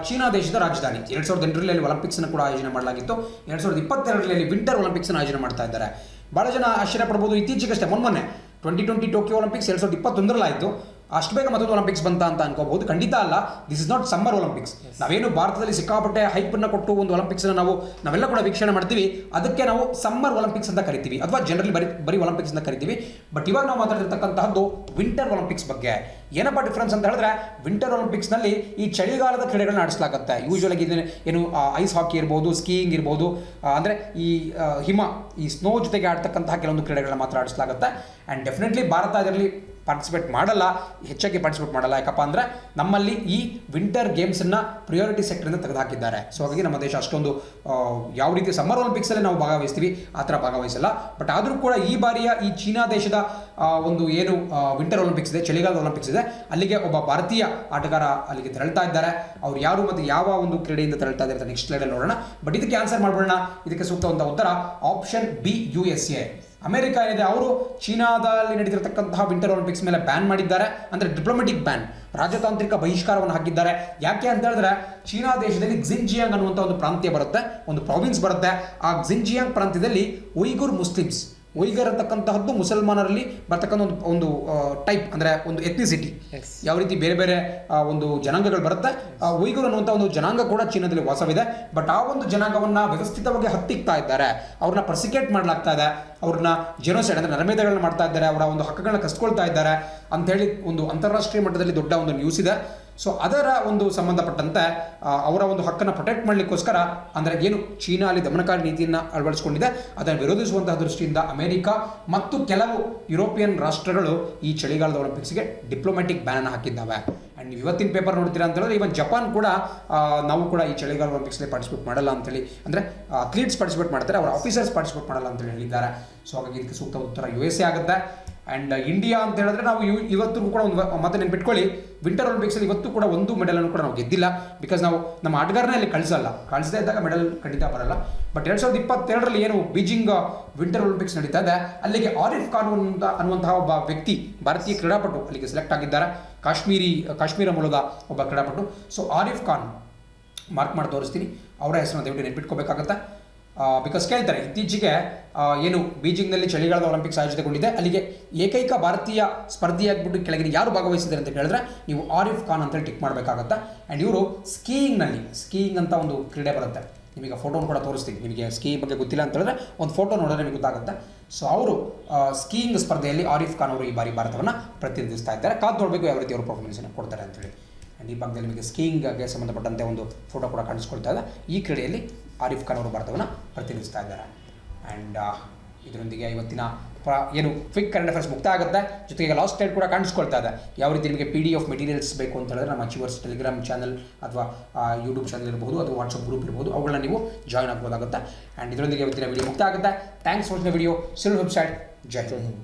ಚೀನಾ ದೇಶದ ರಾಜಧಾನಿ. 2008ರಲ್ಲಿ ಒಲಿಂಪಿಕ್ಸನ್ನು ಕೂಡ ಆಯೋಜನೆ ಮಾಡಲಾಗಿತ್ತು. 2022ರಲ್ಲಿ ವಿಂಟರ್ ಒಲಿಂಪಿಕ್ಸನ್ನು ಆಯೋಜನೆ ಮಾಡ್ತಾ ಇದ್ದಾರೆ. ಭಾಳ ಜನ ಆಶ್ಚರ್ಯ ಪಡ್ಬೋದು, ಇತ್ತೀಚೆಗಷ್ಟೇ ಮೊನ್ನೆ 2020 ಟೋಕಿಯೋ ಒಲಿಂಪಿಕ್ಸ್ 2021ರಲ್ಲಿ ಆಯಿತು, ಅಷ್ಟು ಬೇಗ ಮತ್ತೊಂದು ಒಲಿಂಪಿಕ್ಸ್ ಬಂತ ಅಂತ ಅನ್ಕೋಬಹುದು. ಖಂಡಿತ ಅಲ್ಲ, this is not summer Olympics. ನಾವೇನು ಭಾರತದಲ್ಲಿ ಸಿಕ್ಕಾಪಟ್ಟೆ ಹೈಪನ್ನು ಕೊಟ್ಟು ಒಂದು ಒಲಿಂಪಿಕ್ಸ್ನ ನಾವೆಲ್ಲ ಕೂಡ ವೀಕ್ಷಣೆ ಮಾಡ್ತೀವಿ, ಅದಕ್ಕೆ ನಾವು ಸಮ್ಮರ್ ಒಲಿಂಪಿಕ್ಸ್ ಅಂತ ಕರಿತೀವಿ, ಅಥವಾ ಜನರಲಿ ಬರೀ ಒಲಿಂಪಿಕ್ಸ್ ಅಂತ ಕರಿತೀವಿ. ಬಟ್ ಇವಾಗ ನಾವು ಮಾತಾಡ್ತಿರ್ತಕ್ಕಂತಹದ್ದು ವಿಂಟರ್ ಒಲಿಂಪಿಕ್ಸ್ ಬಗ್ಗೆ. ಏನಪ್ಪ ಡಿಫ್ರೆನ್ಸ್ ಅಂತ ಹೇಳಿದ್ರೆ, ವಿಂಟರ್ ಒಲಿಂಪಿಕ್ಸ್ನಲ್ಲಿ ಈ ಚಳಿಗಾಲದ ಕ್ರೀಡೆಗಳನ್ನ ನಡೆಸಲಾಗುತ್ತೆ. ಯೂಶುವಲಾಗಿ ಏನು ಐಸ್ ಹಾಕಿ ಇರ್ಬೋದು, ಸ್ಕೀಯಿಂಗ್ ಇರ್ಬೋದು, ಅಂದರೆ ಈ ಈ ಸ್ನೋ ಜೊತೆಗೆ ಆಡ್ತಕ್ಕಂತಹ ಕೆಲವೊಂದು ಕ್ರೀಡೆಗಳನ್ನ ಮಾತ್ರ ಆಡಿಸಲಾಗುತ್ತೆ. ಆ್ಯಂಡ್ ಡೆಫಿನೆಟ್ಲಿ ಭಾರತ ಅದರಲ್ಲಿ ಹೆಚ್ಚಾಗಿ ಪಾರ್ಟಿಸಿಪೇಟ್ ಮಾಡಲ್ಲ. ಯಾಕಪ್ಪ ಅಂದರೆ ನಮ್ಮಲ್ಲಿ ಈ ವಿಂಟರ್ ಗೇಮ್ಸನ್ನು ಪ್ರಿಯಾರಿಟಿ ಸೆಕ್ಟರಿಂದ ತೆಗೆದುಹಾಕಿದ್ದಾರೆ. ಸೊ ಹಾಗಾಗಿ ನಮ್ಮ ದೇಶ ಅಷ್ಟೊಂದು ಯಾವ ರೀತಿ ಸಮ್ಮರ್ ಒಲಿಂಪಿಕ್ಸಲ್ಲಿ ನಾವು ಭಾಗವಹಿಸ್ತೀವಿ ಆ ಥರ ಭಾಗವಹಿಸಲ್ಲ. ಬಟ್ ಆದರೂ ಕೂಡ ಈ ಬಾರಿಯ ಈ ಚೀನಾ ದೇಶದ ಒಂದು ಏನು ವಿಂಟರ್ ಒಲಿಂಪಿಕ್ಸ್ ಇದೆ, ಚಳಿಗಾಲದ ಒಲಿಂಪಿಕ್ಸ್ ಇದೆ, ಅಲ್ಲಿಗೆ ಒಬ್ಬ ಭಾರತೀಯ ಆಟಗಾರ ಅಲ್ಲಿಗೆ ತೆರಳ್ತಾ ಇದ್ದಾರೆ. ಅವ್ರು ಯಾರು ಮತ್ತು ಯಾವ ಒಂದು ಕ್ರೀಡೆಯಿಂದ ತೆರಳ್ತಾ ಇದ್ದಾರೆ ಅಂತ ನೆಕ್ಸ್ಟ್ ಸ್ಲೈಡಲ್ಲಿ ನೋಡೋಣ. ಬಟ್ ಇದಕ್ಕೆ ಆನ್ಸರ್ ಮಾಡೋಣ. ಇದಕ್ಕೆ ಸೂಕ್ತವಂತ ಉತ್ತರ ಆಪ್ಷನ್ ಬಿ, USA. ಅಮೆರಿಕ ಏನಿದೆ, ಅವರು ಚೀನಾದಲ್ಲಿ ನಡೀತಿರತಕ್ಕಂತಹ ವಿಂಟರ್ ಒಲಿಂಪಿಕ್ಸ್ ಮೇಲೆ ಬ್ಯಾನ್ ಮಾಡಿದ್ದಾರೆ. ಅಂದರೆ ಡಿಪ್ಲೊಮೆಟಿಕ್ ಬ್ಯಾನ್, ರಾಜತಾಂತ್ರಿಕ ಬಹಿಷ್ಕಾರವನ್ನು ಹಾಕಿದ್ದಾರೆ. ಯಾಕೆ ಅಂತ ಹೇಳಿದ್ರೆ, ಚೀನಾ ದೇಶದಲ್ಲಿ ಕ್ಸಿನ್ಜಿಯಾಂಗ್ ಅನ್ನುವಂಥ ಒಂದು ಪ್ರಾಂತ್ಯ ಬರುತ್ತೆ, ಒಂದು ಪ್ರಾವಿನ್ಸ್ ಬರುತ್ತೆ. ಆ ಕ್ಸಿನ್ಜಿಯಾಂಗ್ ಪ್ರಾಂತ್ಯದಲ್ಲಿ ಉಯ್ಗುರ್ ಮುಸ್ಲಿಮ್ಸ್, ಉಯ್ಗರ್ ಅಂತಕ್ಕಂತಹದ್ದು ಮುಸಲ್ಮಾನರಲ್ಲಿ ಬರ್ತಕ್ಕಂಥ ಒಂದು ಟೈಪ್, ಅಂದರೆ ಒಂದು ಎಥ್ನಿಸಿಟಿ. ಯಾವ ರೀತಿ ಬೇರೆ ಬೇರೆ ಒಂದು ಜನಾಂಗಗಳು ಬರುತ್ತೆ, ಉಯ್ಗುರ್ ಅನ್ನುವಂಥ ಒಂದು ಜನಾಂಗ ಕೂಡ ಚೀನಾದಲ್ಲಿ ವಾಸವಿದೆ. ಬಟ್ ಆ ಒಂದು ಜನಾಂಗವನ್ನು ವ್ಯವಸ್ಥಿತವಾಗಿ ಹತ್ತಿಕ್ತಾ ಇದ್ದಾರೆ, ಅವ್ರನ್ನ ಪ್ರಸಿಕೇಟ್ ಮಾಡಲಾಗ್ತಾ ಇದೆ, ಅವ್ರನ್ನ ಜೆನೋಸೈಡ್ ಅಂದರೆ ನರಮೇಧಗಳನ್ನ ಮಾಡ್ತಾ ಇದ್ದಾರೆ, ಅವರ ಒಂದು ಹಕ್ಕುಗಳನ್ನ ಕಸ್ಕೊಳ್ತಾ ಇದ್ದಾರೆ ಅಂಥೇಳಿ ಒಂದು ಅಂತಾರಾಷ್ಟ್ರೀಯ ಮಟ್ಟದಲ್ಲಿ ದೊಡ್ಡ ಒಂದು ನ್ಯೂಸ್ ಇದೆ. ಸೊ ಅದರ ಒಂದು ಸಂಬಂಧಪಟ್ಟಂತೆ ಅವರ ಒಂದು ಹಕ್ಕನ್ನು ಪ್ರೊಟೆಕ್ಟ್ ಮಾಡಲಿಕ್ಕೋಸ್ಕರ, ಅಂದರೆ ಏನು ಚೀನಾ ಅಲ್ಲಿ ದಮನಕಾರಿ ನೀತಿಯನ್ನು ಅಳವಡಿಸಿಕೊಂಡಿದೆ ಅದನ್ನು ವಿರೋಧಿಸುವಂತಹ ದೃಷ್ಟಿಯಿಂದ ಅಮೆರಿಕ ಮತ್ತು ಕೆಲವು ಯುರೋಪಿಯನ್ ರಾಷ್ಟ್ರಗಳು ಈ ಚಳಿಗಾಲದ ಒಲಿಂಪಿಕ್ಸ್ಗೆ ಡಿಪ್ಲೊಮ್ಯಾಟಿಕ್ ಬ್ಯಾನ್ ಹಾಕಿದ್ದಾವೆ. ಆ್ಯಂಡ್ ನೀವು ಇವತ್ತಿನ ಪೇಪರ್ ನೋಡ್ತೀರಾ ಅಂತ ಹೇಳಿದ್ರೆ, ಇವನ್ ಜಪಾನ್ ಕೂಡ ನಾವು ಕೂಡ ಈ ಚಳಿಗಾಲ ಒಲಿಂಪಿಕ್ಸ್ಗೆ ಪಾರ್ಟಿಸಿಪೇಟ್ ಮಾಡಲ್ಲ ಅಂತೇಳಿ, ಅಂದರೆ ಅಥ್ಲೀಟ್ಸ್ ಪಾರ್ಟಿಸಿಪೇಟ್ ಮಾಡ್ತಾರೆ, ಅವರ ಆಫೀಸರ್ಸ್ ಪಾರ್ಟಿಸಿಪೇಟ್ ಮಾಡಲ್ಲ ಅಂತೇಳಿ ಹೇಳಿದ್ದಾರೆ. ಸೊ ಹಾಗಾಗಿ ಇದಕ್ಕೆ ಸೂಕ್ತ ಉತ್ತರ USA ಆಗುತ್ತೆ. ಆ್ಯಂಡ್ ಇಂಡಿಯಾ ಅಂತ ಹೇಳಿದ್ರೆ, ನಾವು ಇವತ್ತು ಕೂಡ ಒಂದು ಮತ್ತೆ ನೆನ್ಪಿಟ್ಕೊಳ್ಳಿ, ವಿಂಟರ್ ಒಲಿಂಪಿಕ್ಸಲ್ಲಿ ಇವತ್ತು ಕೂಡ ಒಂದು ಮೆಡಲನ್ನು ಕೂಡ ನಾವು ಗೆದ್ದಿಲ್ಲ. ಬಿಕಾಸ್ ನಾವು ನಮ್ಮ ಆಟಗಾರನೇ ಅಲ್ಲಿ ಕಳಿಸದೇ ಇದ್ದಾಗ ಮೆಡಲ್ ಖಂಡಿತ ಬರಲ್ಲ. ಬಟ್ 2022ರಲ್ಲಿ ಏನು ಬೀಜಿಂಗ್ ವಿಂಟರ್ ಒಲಿಂಪಿಕ್ಸ್ ನಡೀತಾ ಇದೆ, ಅಲ್ಲಿಗೆ ಆರಿಫ್ ಖಾನ್ ಅನ್ನುವಂತಹ ಒಬ್ಬ ವ್ಯಕ್ತಿ, ಭಾರತೀಯ ಕ್ರೀಡಾಪಟು ಅಲ್ಲಿಗೆ ಸೆಲೆಕ್ಟ್ ಆಗಿದ್ದಾರೆ. ಕಾಶ್ಮೀರ ಮೂಲದ ಒಬ್ಬ ಕ್ರೀಡಾಪಟು. ಸೊ ಆರಿಫ್ ಖಾನ್ ಮಾರ್ಕ್ ಮಾಡಿ ತೋರಿಸ್ತೀನಿ, ಅವರ ಹೆಸರನ್ನು ದಯವಿಟ್ಟು ನೆನ್ಪಿಟ್ಕೋಬೇಕಾಗತ್ತೆ. ಬಿಕಾಸ್ ಕೇಳ್ತಾರೆ, ಇತ್ತೀಚೆಗೆ ಏನು ಬೀಜಿಂಗ್ನಲ್ಲಿ ಚಳಿಗಾಲದ ಒಲಿಂಪಿಕ್ಸ್ ಆಯೋಜಿತಗೊಂಡಿದೆ, ಅಲ್ಲಿಗೆ ಏಕೈಕ ಭಾರತೀಯ ಸ್ಪರ್ಧಿಯಾಗ್ಬಿಟ್ಟು ಕೆಳಗಿನ ಯಾರು ಭಾಗವಹಿಸಿದ್ದಾರೆ ಅಂತ ಹೇಳಿದ್ರೆ ನೀವು ಆರಿಫ್ ಖಾನ್ ಅಂತೇಳಿ ಟಿಕ್ ಮಾಡಬೇಕಾಗತ್ತೆ. ಆ್ಯಂಡ್ ಇವರು ಸ್ಕೀಯಿಂಗ್ ಅಂತ ಒಂದು ಕ್ರೀಡೆ ಬರುತ್ತೆ, ನಿಮಗೆ ಫೋಟೋನು ಕೂಡ ತೋರಿಸ್ತೀನಿ. ನಿಮಗೆ ಸ್ಕೀಯಿಂಗ್ ಬಗ್ಗೆ ಗೊತ್ತಿಲ್ಲ ಅಂತ ಹೇಳಿದ್ರೆ ಒಂದು ಫೋಟೋ ನೋಡಿದ್ರೆ ನಿಮಗೆ ಗೊತ್ತಾಗುತ್ತೆ. ಸೊ ಅವರು ಸ್ಕೀಯಿಂಗ್ ಸ್ಪರ್ಧೆಯಲ್ಲಿ ಆರಿಫ್ ಖಾನ್ ಅವರು ಈ ಬಾರಿ ಭಾರತವನ್ನು ಪ್ರತಿನಿಧಿಸ್ತಾ ಇದ್ದಾರೆ. ಕಾದು ನೋಡಬೇಕು ಯಾವ ರೀತಿ ಅವರು ಪರ್ಫಾರ್ಮೆನ್ಸನ್ನು ಕೊಡ್ತಾರೆ ಅಂತೇಳಿ. ಆ್ಯಂಡ್ ಈ ಭಾಗದಲ್ಲಿ ನಿಮಗೆ ಸ್ಕೀಯಿಂಗ್ಗೆ ಸಂಬಂಧಪಟ್ಟಂತೆ ಒಂದು ಫೋಟೋ ಕೂಡ ಕಾಣಿಸ್ಕೊಳ್ತಾ ಇದೆ. ಈ ಕ್ರೀಡೆಯಲ್ಲಿ ಆರಿಫ್ ಖಾನ್ ಅವರು ಭಾರತವನ್ನು ಪ್ರತಿನಿಧಿಸ್ತಾ ಇದ್ದಾರೆ. ಆ್ಯಂಡ್ ಇದರೊಂದಿಗೆ ಇವತ್ತಿನ ಏನು ಕ್ವಿಕ್ ಕರೆಂಟ್ ಅಫೇರ್ಸ್ ಮುಕ್ತ ಆಗುತ್ತೆ. ಜೊತೆಗೆ ಲಾಸ್ಟ್ ಟೈಮ್ ಕೂಡ ಕಾಣಿಸ್ಕೊಳ್ತಾ ಇದೆ. ಯಾವ ರೀತಿ ನಿಮಗೆ PDF ಮೆಟೀರಿಯಲ್ಸ್ ಬೇಕು ಅಂತ ಹೇಳಿದ್ರೆ ನಮ್ಮ ಅಚೀವರ್ಸ್ ಟೆಲಿಗ್ರಾಮ್ ಚಾನಲ್ ಅಥವಾ ಯೂಟ್ಯೂಬ್ ಚಾನಲ್ ಇರ್ಬೋದು ಅಥವಾ ವಾಟ್ಸಪ್ ಗ್ರೂಪ್ ಇರ್ಬೋದು, ಅವುಗಳನ್ನ ನೀವು ಜಾಯ್ನ್ ಆಗ್ಬೋದಾಗುತ್ತೆ. ಆ್ಯಂಡ್ ಇದರೊಂದಿಗೆ ಇವತ್ತಿನ ವಿಡಿಯೋ ಮುಕ್ತ ಆಗುತ್ತೆ. Thanks for the video. ಸಿಲ್ ವೆಬ್ಸೈಟ್. ಜೈ ಹಿಂದ್.